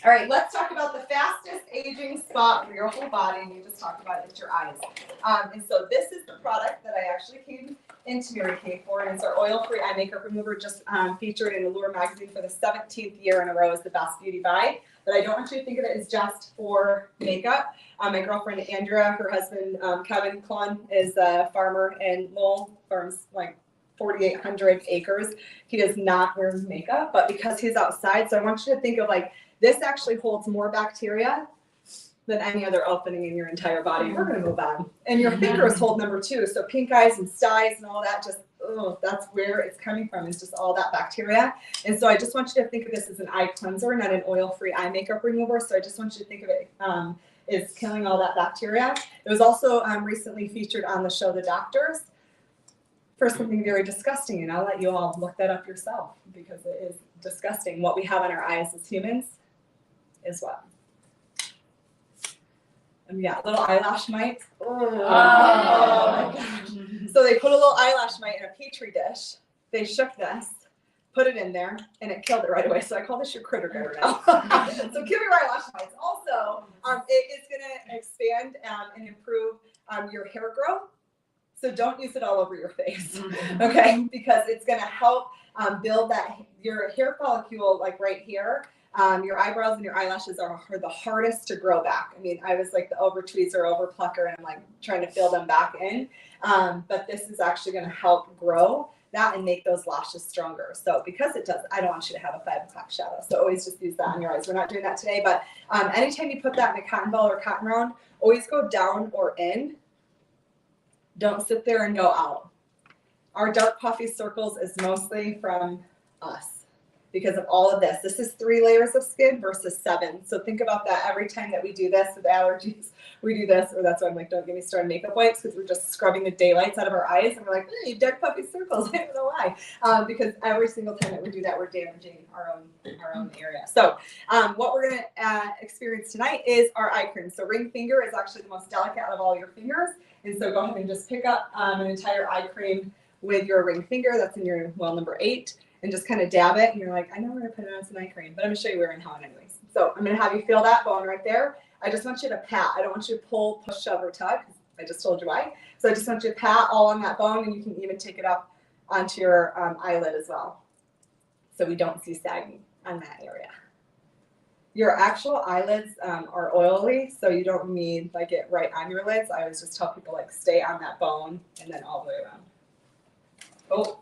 All right, let's talk about the fastest aging spot for your whole body, and you just talked about it, it's your eyes. And so this is the product that I actually came into Mary Kay for, and it's our oil-free eye makeup remover, just featured in Allure magazine for the 17th year in a row as the best beauty buy. But I don't want you to think of it as just for makeup. My girlfriend Andrea, her husband Kevin Klun is a farmer in Lowell, farms like 4,800 acres. He does not wear makeup, but because he's outside, so I want you to think of like this actually holds more bacteria than any other opening in your entire body. We're gonna move on. And your fingers hold number 2. So pink eyes and styes and all that, just that's where it's coming from, is just all that bacteria. And so I just want you to think of this as an eye cleanser, not an oil-free eye makeup remover. So I just want you to think of it as killing all that bacteria. It was also recently featured on the show The Doctors for something very disgusting, and I'll let you all look that up yourself because it is disgusting. What we have on our eyes as humans is what? And yeah, little eyelash mites. Oh my gosh. So they put a little eyelash mite in a petri dish. They shook this, put it in there, and it killed it right away. So I call this your critter gutter now. So kill your eyelash mites. Also, it is going to expand and improve your hair growth. So don't use it all over your face, okay? Because it's going to help build that your hair follicle, like right here. Your eyebrows and your eyelashes are the hardest to grow back. I mean, I was like the over tweezer, over plucker, and I'm like trying to fill them back in. But this is actually going to help grow that and make those lashes stronger. So because it does, I don't want you to have a 5 o'clock shadow. So always just use that on your eyes. We're not doing that today, but anytime you put that in a cotton ball or cotton round, always go down or in. Don't sit there and go out. Our dark puffy circles is mostly from us because of all of this. This is 3 layers of skin versus 7. So think about that every time that we do this with allergies. We do this, or that's why I'm like, don't get me started on makeup wipes, because we're just scrubbing the daylights out of our eyes, and we're like, hey, dark puffy circles. I don't know why. Because every single time that we do that, we're damaging our own area. So what we're going to experience tonight is our eye cream. So ring finger is actually the most delicate out of all your fingers. And so go ahead and just pick up an entire eye cream with your ring finger. That's in your, number 8. And just kind of dab it. And you're like, I know we're going to put it on some eye cream, but I'm going to show you where and how anyways. So I'm going to have you feel that bone right there. I just want you to pat. I don't want you to pull, push, shove, or tug. I just told you why. So I just want you to pat all on that bone, and you can even take it up onto your eyelid as well. So we don't see sagging on that area. Your actual eyelids are oily, so you don't need like it right on your lids. I always just tell people like stay on that bone and then all the way around. Oh.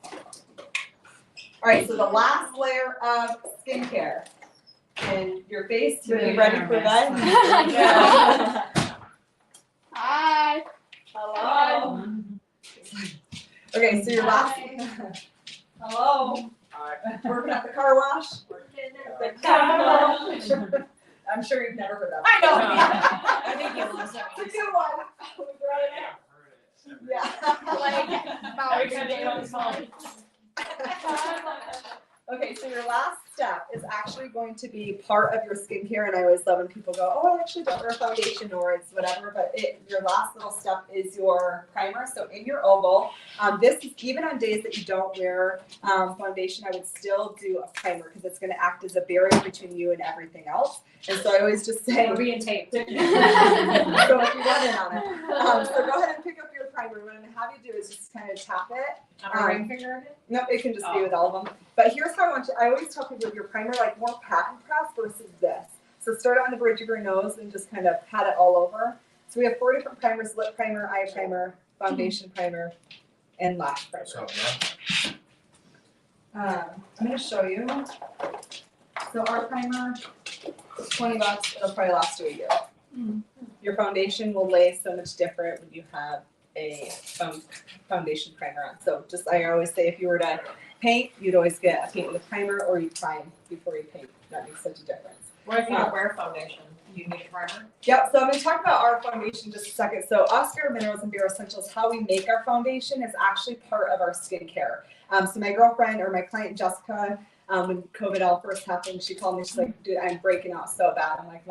All right, so the last layer of skincare. And your face to be ready for bed. Hi. Hello. Okay, so your last. Hello. Working at the car wash. The car wash. I'm sure you've never heard that. I know. I think you lost that It's a one. good one. We brought it out. Yeah. Okay, so your last step is actually going going to be part of your skincare, and I always love when people go, oh, I actually don't wear foundation or it's whatever, but your last little step is your primer. So in your oval, this is even on days that you don't wear foundation, I would still do a primer because it's going to act as a barrier between you and everything else. And so I always just say, We're being taped. so if you run in on it. So go ahead and pick up your primer. What I'm going to have you do is just kind of tap it. On my ring finger again? No, it can just be with all of them. But here's how I want you, I always tell people with your primer, like more pat and press versus this. So start on the bridge of your nose and just kind of pat it all over. So we have 4 different primers: lip primer, eye primer, foundation primer, and lash primer. So, I'm going to show you. So our primer is $20. It'll probably last you a year. Your foundation will lay so much different when you have a foundation primer on. So just, I always say, if you were to paint, you'd always get a paint with a primer, or you prime before you paint. That makes such a difference. What if you don't wear foundation? Do you need a primer? Yep, so I'm going to talk about our foundation just a second. So Oscar Minerals and Bare Essentials, how we make our foundation is actually part of our skincare. So my girlfriend, or my client Jessica, when COVID all first happened, she called me, she's like, dude, I'm breaking out so bad. I'm like,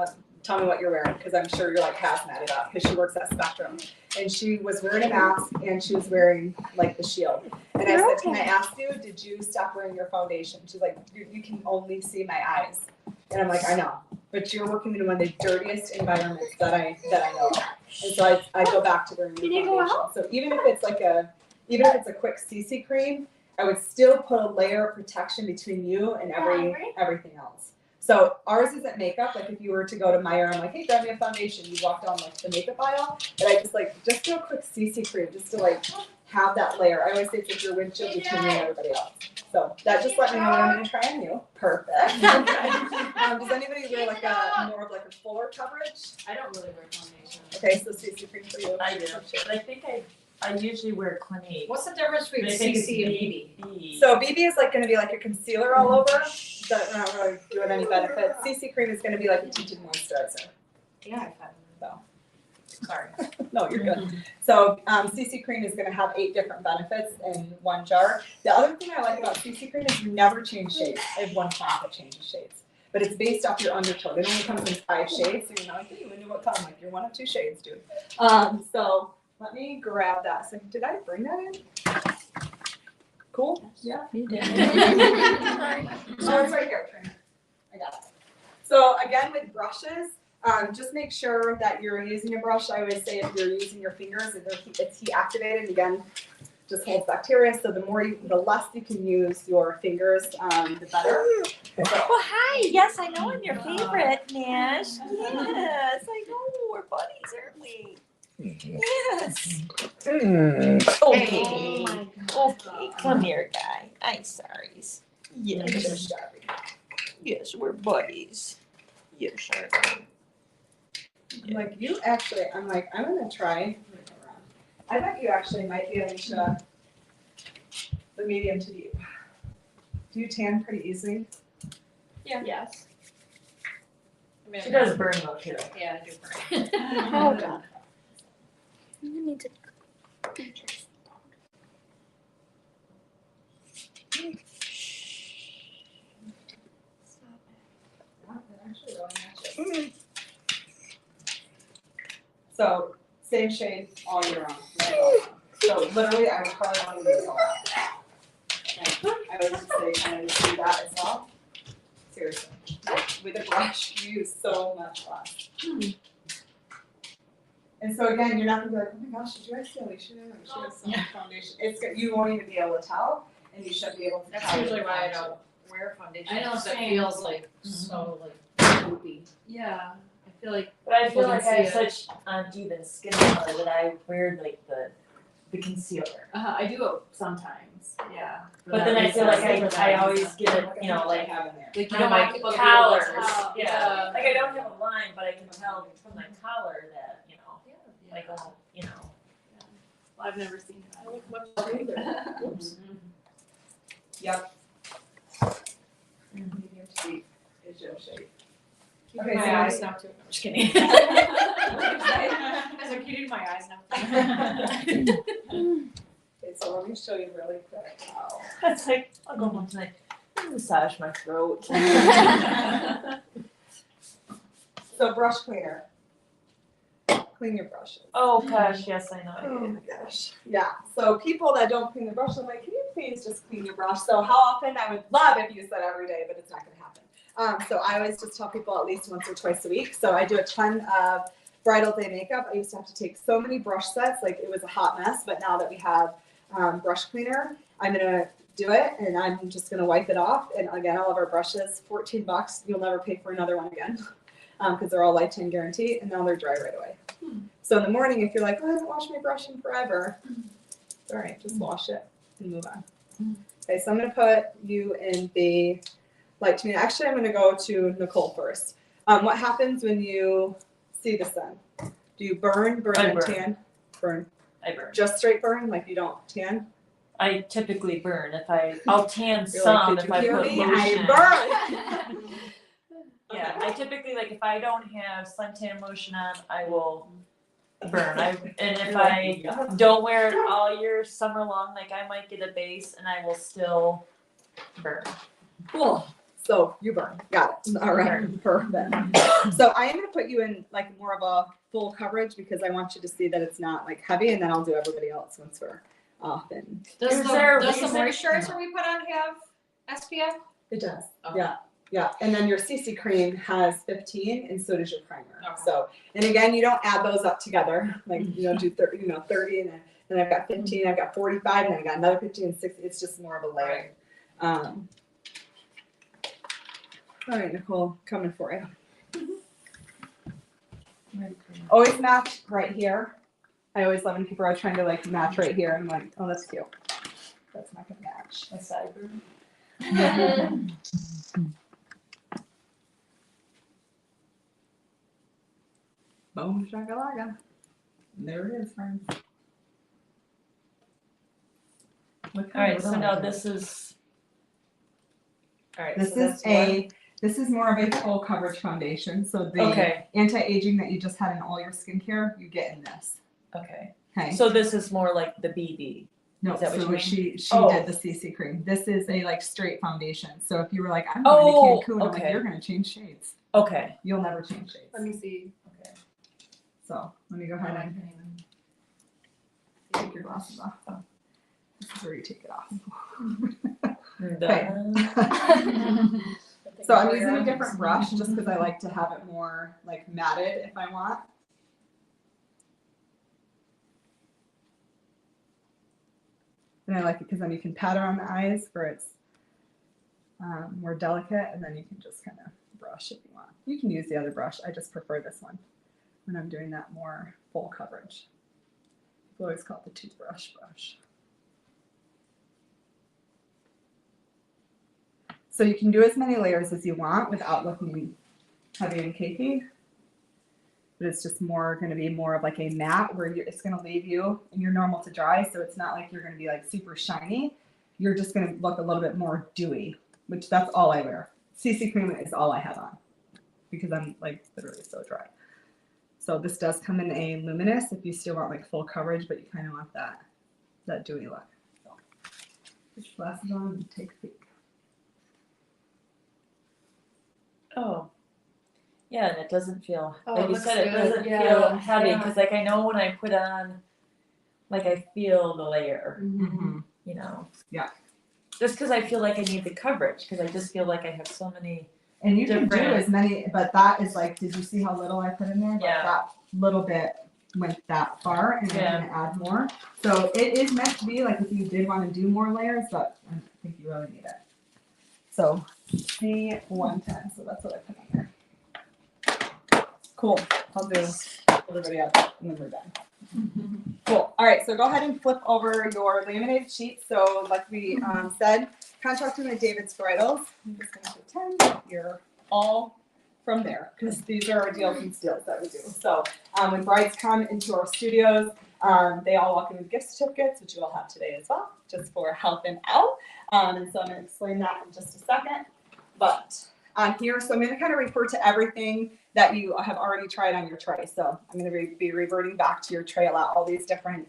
tell me what you're wearing, because I'm sure you're like hazmated up, because she works at Spectrum. And she was wearing a mask, and she was wearing like the shield. And I said, can I ask you, did you stop wearing your foundation? She's like, you can only see my eyes. And I'm like, I know, but you're working in one of the dirtiest environments that I know of. And so I go back to wearing your foundation. So even if it's a quick CC cream, I would still put a layer of protection between you and everything else. So ours isn't makeup. Like if you were to go to Meijer, I'm like, hey, grab me a foundation. You walk down like the makeup aisle, but I just do a quick CC cream just to like have that layer. I always say it's like your windshield between you and everybody else. So that just let me know what I'm going to try on you. Perfect. Does anybody wear like a more of like a fuller coverage? I don't really wear foundation. Okay, so CC cream for you. I do. But I think I usually wear Clinique. What's the difference between But I think it's CC and BB? BB. So BB is like going to be like a concealer all over. That's not really doing any benefit. CC cream is going to be like a tinted moisturizer. Yeah, I've had So. Sorry. No, you're good. So CC cream is going to have 8 different benefits in one jar. The other thing I like about CC cream is you never change shades. I have one client that changes shades, but it's based off your undertone. It only comes in 5 shades, so you're not like, hey, you knew what color. I'm like, you're 1 of 2 shades, dude. So let me grab that. So did I bring that in? Cool. Yeah. You did. So it's right here. I got it. So again, with brushes, just make sure that you're using a brush. I always say if you're using your fingers, it's heat activated. Again, just holds bacteria. So the less you can use your fingers, the better. Well, hi. Yes, I know I'm your favorite, Nash. Yes, I know. We're buddies, aren't we? Yes. Okay. Okay. Come here, guy. I'm sorry. Yes. Yes, we're buddies. Yes, sir. I'm like, you actually, I'm like, I'm going to try. I bet you actually might be Alicia, the medium to deep. Do you tan pretty easily? Yeah. Yes. She does burn though too. Yeah, I do burn. Oh god. You need to. So same shade all year round. So literally, I would probably want to use all that. I would just say kind of do that as well. Seriously, with a brush, you use so much less. And so again, you're not gonna be like, oh my gosh, did you guys see Alicia? She has so much foundation. You won't even be able to tell, and you should be able to. That's tell usually the why I foundation. don't wear foundation. I know, because it same. feels like so like poopy. Yeah. I feel like. But I feel Well, like I have concealer. such uneven skin color that I wear like the concealer. I do it sometimes. Yeah. But then I feel like I always get it, you know, like have in there. Like you you know, know, my people collars. tell. Yeah. Yeah. Like I don't have a line, but I can tell from my collar that, you know, like you know. Well, I've never seen that. Oops. Yep. Medium to deep is your shade. Okay, my so eyes now too. I'm just kidding. I was like, you do my eyes now. Okay, so let me show you really quick how. It's like I'll go home tonight. Massage my throat. So brush cleaner. Clean your brushes. Oh gosh, yes, I know. Oh my gosh. Yeah. So people that don't clean their brush, I'm like, can you please just clean your brush? So how often? I would love if you said every day, but it's not going to happen. So I always just tell people at least once or twice a week. So I do a ton of bridal day makeup. I used to have to take so many brush sets, like it was a hot mess. But now that we have brush cleaner, I'm gonna do it and I'm just gonna wipe it off. And again, all of our brushes, $14. You'll never pay for another one again because they're all lifetime guarantee, and now they're dry right away. So in the morning, if you're like, oh, I haven't washed my brush in forever, it's all right, just wash it and move on. Okay, so I'm gonna put you in the light to me. Actually, I'm gonna go to Nicole first. What happens when you see the sun? Do you burn I and burn. tan? Burn. I burn. Just straight burn, like you don't tan? I typically burn I'll tan You're some like, if did you I hear put me? lotion. I burn. Yeah, I typically like if I don't have suntan lotion on, I will burn. And if I don't wear it all year, summer long, like I might get a base and I will still burn. Cool. So you burn. Got it. All right. Perfect. So I am going to put you in like more of a full coverage because I want you to see that it's not like heavy, and then I'll do everybody else once we're off. And Does Is there a the reason? moisturizer we put on have SPF? it does. Okay. Yeah. Yeah. And then your CC cream has 15, and so does your primer. Okay. So, and again, you don't add those up together. Like you don't do 30, 30, and then I've got 15, I've got 45, and then I got another 15 and 60. It's just more of a layer. All right, Nicole, coming for you. Always match right here. I always love when people are trying to like match right here. I'm like, oh, that's cute. That's not gonna match. A side burn. Boom shakalaka. There it is, friends. All right, so now this is. All right, This so is that's this is more of a full coverage foundation. So the Okay. anti-aging that you just had in all your skincare, you get in this. Okay. Okay. So this is more like the BB. No, Is that what so you mean? she Oh. did the CC cream. This is a like straight foundation. So if you were like, I'm going to Cancun, I'm like, okay. you're gonna change shades. Okay. You'll never change shades. Let me see. Okay. So let me go ahead and take your glasses off. Oh. This is where you take it off. Done. So I'm using a different brush just because I like to have it more like matted if I want. And I like it because then you can pat around the eyes where it's more delicate, and then you can just kind of brush if you want. You can use the other brush. I just prefer this one when I'm doing that more full coverage. People always call it the toothbrush brush. So you can do as many layers as you want without looking heavy and cakey. But it's just more going to be more of like a matte where it's going to leave you in your normal to dry. So it's not like you're going to be like super shiny. You're just going to look a little bit more dewy, which that's all I wear. CC cream is all I have on because I'm like literally so dry. So this does come in a luminous if you still want like full coverage, but you kind of want that dewy look. So put your glasses on and take a peek. Oh. Yeah, and it doesn't feel Oh, like it you looks said. It good. doesn't Yeah, feel heavy yeah. because, like, I know when I put on, like, I feel the layer. Mm-hmm. You know. Yeah. Just because I feel like I need the coverage because I just feel like I have so many. And you can do Different. as many, but that is like, did you see how little I put in there? Like Yeah. that little bit went that far, and Yeah. I'm gonna add more. So it is meant to be like if you did want to do more layers, but I don't think you really need it. So C110, so that's what I put on there. Cool. I'll do everybody else and then we're done. Cool. All right, so go ahead and flip over your laminated sheet. So like we said, contracted with David's Bridals. I'm just going to pretend that you're all from there because these are our deals and steals that we do. So when brides come into our studios, they all walk in with gift certificates, which you will have today as well, just for helping out. And so I'm going to explain that in just a second. But on here, so I'm going to kind of refer to everything that you have already tried on your tray. So I'm going to be reverting back to your tray a lot, all these different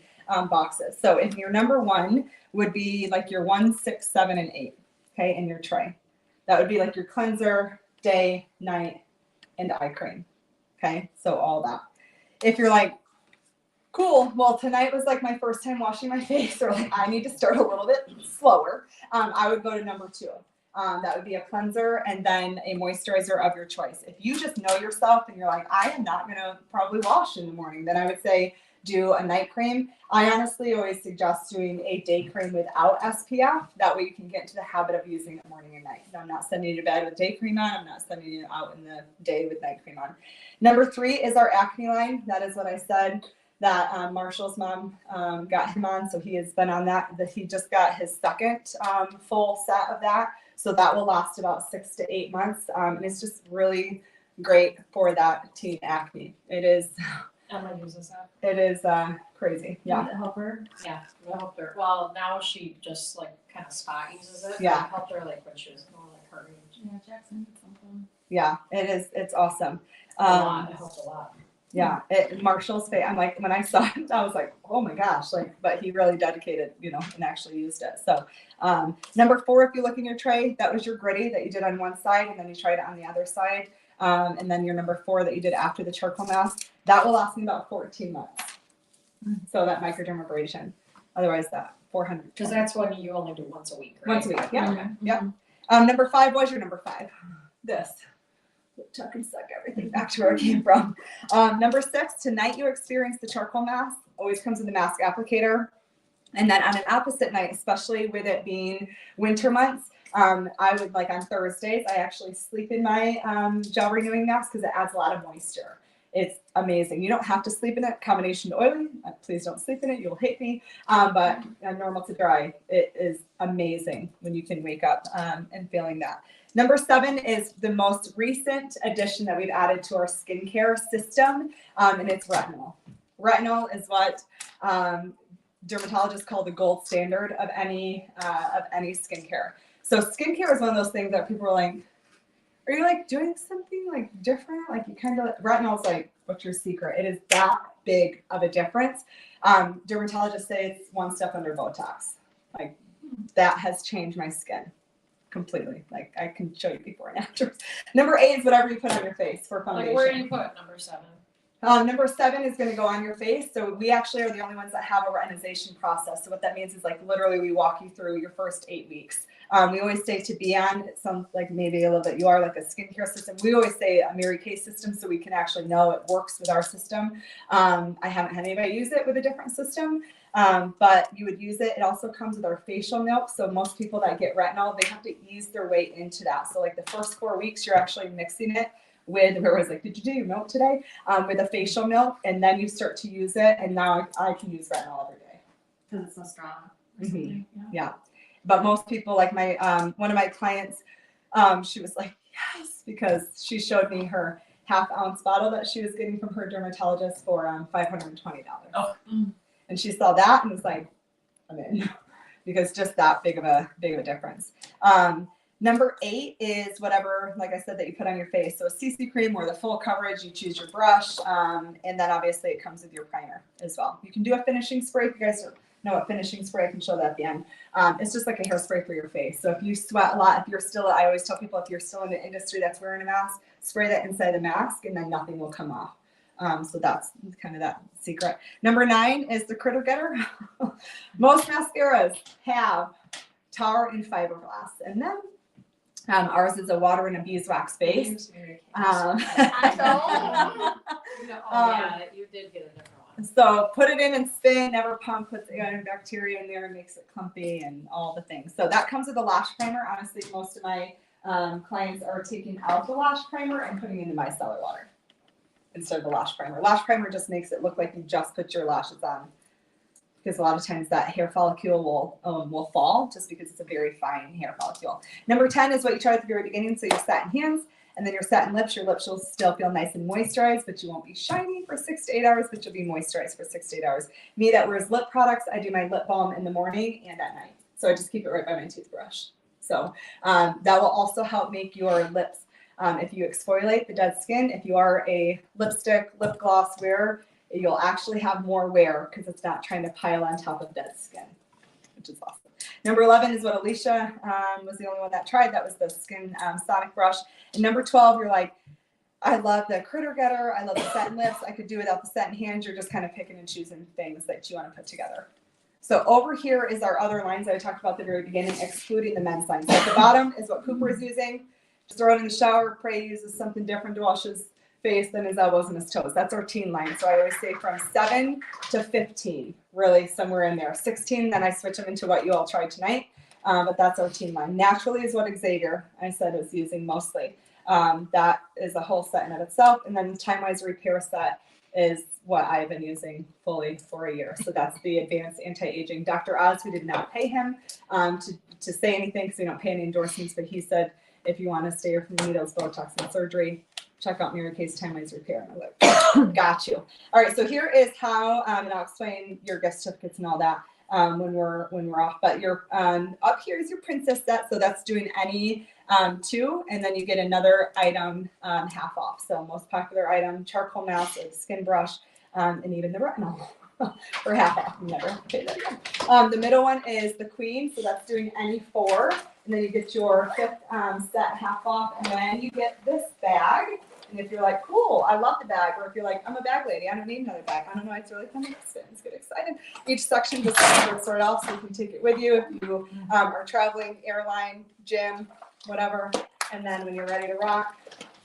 boxes. So if your number one would be like your 1, 6, 7, and 8. okay, in your tray. That would be like your cleanser, day, night, and eye cream. Okay, so all that. If you're like, cool, well, tonight was like my first time washing my face, or like I need to start a little bit slower, I would go to number 2. That would be a cleanser and then a moisturizer of your choice. If you just know yourself and you're like, I am not gonna probably wash in the morning, then I would say do a night cream. I honestly always suggest doing a day cream without SPF. That way you can get into the habit of using it morning and night. So I'm not sending you to bed with day cream on. I'm not sending you out in the day with night cream on. Number 3 is our acne line. That is what I said that Marshall's mom got him on. So he has been on that. He just got his second full set of that. So that will last about 6 to 8 months. And it's just really great for that teen acne. It is. Emma uses that. It is crazy. Yeah. Did it help her? Yeah, it helped her. Well, now she just like kind of spot uses it. Yeah. It helped her like when she was more like her age. Yeah, Jackson did something. Yeah. It is. It's awesome. A lot. It helped a lot. Yeah. Marshall's face. I'm like, when I saw it, I was like, oh my gosh. Like, but he really dedicated, and actually used it. So number 4, if you look in your tray, that was your gritty that you did on one side, and then you tried it on the other side. And then your number 4 that you did after the charcoal mask, that will last me about 14 months. So that microdermabrasion, otherwise that 400. Because that's when you only do once a week, right? Once a week, yeah. Okay. Yeah. Number 5 was your number 5. This. Tuck and suck everything back to where it came from. Number 6, tonight you experience the charcoal mask. Always comes with the mask applicator. And then on an opposite night, especially with it being winter months, I would like on Thursdays, I actually sleep in my gel renewing mask because it adds a lot of moisture. It's amazing. You don't have to sleep in it. Combination oily. Please don't sleep in it. You'll hate me. But normal to dry, it is amazing when you can wake up and feeling that. Number 7 is the most recent addition that we've added to our skincare system, and it's retinol. Retinol is what dermatologists call the gold standard of any skincare. So skincare is one of those things that people are like, are you like doing something like different? Like you kind of, retinol's like, what's your secret? It is that big of a difference. Dermatologists say it's one step under Botox. Like that has changed my skin completely. Like I can show you before and after. Number 8 is whatever you put on your face for foundation. Like where do you put number 7? Number 7 is going to go on your face. So we actually are the only ones that have a retinization process. So what that means is like literally we walk you through your first 8 weeks. We always say to be on, it sounds like maybe a little bit you are like a skincare system. We always say a Mary Kay system so we can actually know it works with our system. I haven't had anybody use it with a different system, but you would use it. It also comes with our facial milk. So most people that get retinol, they have to ease their way into that. So like the first 4 weeks, you're actually mixing it with, where I was like, did you do your milk today? With a facial milk, and then you start to use it. And now I can use retinol every day. Because it's so strong. Mhm. Yeah. But most people, like my one of my clients, she was like, yes, because she showed me her half-ounce bottle that she was getting from her dermatologist for $520. Oh. And she saw that and was like, I'm in, because just that big of a difference. Number 8 is whatever, like I said, that you put on your face. So a CC cream or the full coverage, you choose your brush, and then obviously it comes with your primer as well. You can do a finishing spray. If you guys know what finishing spray, I can show that at the end. It's just like a hairspray for your face. So if you sweat a lot, I always tell people if you're still in the industry that's wearing a mask, spray that inside the mask and then nothing will come off. So that's kind of that secret. Number 9 is the critter getter. Most mascaras have tar and fiberglass in them. Ours is a water and a beeswax base. Yeah, you did get a different one. So put it in and spin, never pump, puts bacteria in there and makes it clumpy and all the things. So that comes with a lash primer. Honestly, most of my clients are taking out the lash primer and putting it in the micellar water instead of the lash primer. Lash primer just makes it look like you just put your lashes on, because a lot of times that hair follicle will fall just because it's a very fine hair follicle. Number 10 is what you tried at the very beginning. So your satin hands and then your satin lips. Your lips will still feel nice and moisturized, but you won't be shiny for 6 to 8 hours, but you'll be moisturized for 6 to 8 hours. Me that wears lip products, I do my lip balm in the morning and at night. So I just keep it right by my toothbrush. So that will also help make your lips, if you exfoliate the dead skin, if you are a lipstick, lip gloss wearer, you'll actually have more wear because it's not trying to pile on top of dead skin. which is awesome. Number 11 is what Alicia was the only one that tried. That was the Skin Sonic Brush. And number 12, you're like, I love the Critter Getter. I love the satin lips. I could do without the satin hands. You're just kind of picking and choosing things that you want to put together. So over here is our other lines that I talked about at the very beginning, excluding the men's line. So at the bottom is what Cooper is using. Just throw it in the shower. Pray he uses something different to wash his face than his elbows and his toes. That's our teen line. So I always say from 7 to 15, really somewhere in there. 16, then I switch them into what you all tried tonight. But that's our teen line. Naturally is what Xavier, I said, is using mostly. That is a whole set in of itself. And then the Time Wise Repair set is what I've been using fully for a year. So that's the Advanced Anti-Aging. Dr. Oz, we did not pay him to say anything because we don't pay any endorsements, but he said, if you want to stay away from needles, Botox, and surgery, check out Mary Kay's Time Wise Repair. And I'm like, got you. All right, so here is how, and I'll explain your gift certificates and all that when we're off. But your up here is your princess set, so that's doing any 2, and then you get another item half off. So most popular item, charcoal mask, or the skin brush, and even the retinol for half off. Never pay that again. The middle one is the queen, so that's doing any 4, and then you get your 5th set half off, and then you get this bag. And if you're like, cool, I love the bag, or if you're like, I'm a bag lady, I don't need another bag. I don't know, it's really fun to spins, get excited. Each section just sort off so you can take it with you if you are traveling, airline, gym, whatever. And then when you're ready to rock,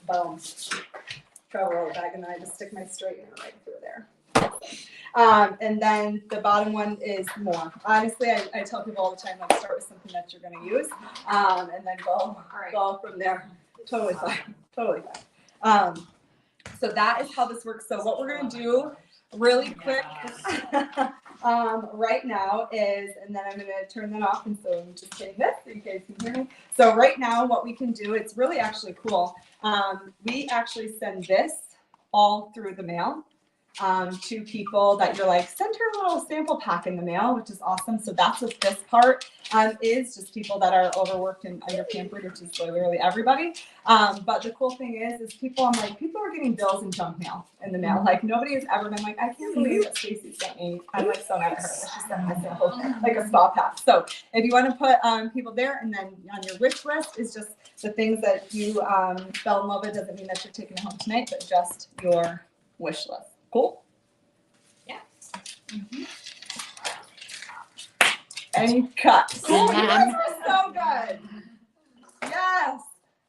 boom, travel roll bag, and then I just stick my straightener right through there. And then the bottom one is more. Honestly, I tell people all the time, like, start with something that you're going to use, and then go from there. Totally fine. Totally fine. So that is how this works. So what we're going to do really quick right now is, and then I'm going to turn that off, and so I'm just saying this so you guys can hear me. So right now what we can do, it's really actually cool. We actually send this all through the mail to people that you're like, send her a little sample pack in the mail, which is awesome. So that's what this part is, just people that are overworked and underpampered, which is literally everybody. But the cool thing is people, I'm like, people are getting bills and junk mail in the mail. Like, nobody has ever been like, I can't believe that Stacy sent me. I'm like so mad at her. She sent me a sample, like a spa pack. So if you want to put people there, and then on your wish list is just the things that you fell in love with. Doesn't mean that you're taking it home tonight, but just your wish list. Cool? Yeah. Mm-hmm. And cut. Oh, you guys are so good. Yes.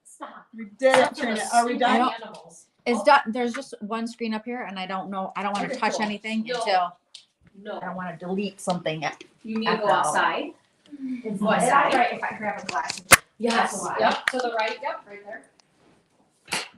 Stop. We did it, Trina. Are we done? Animals. Is done. There's just one screen up here, and I don't know. I don't want to Okay, touch cool. anything No. until I No. don't want to delete something. You need to go Echo. outside. It's Go outside. right if I grab a glass. Yes. That's a lot. Yep. To the right. Yep. Right there.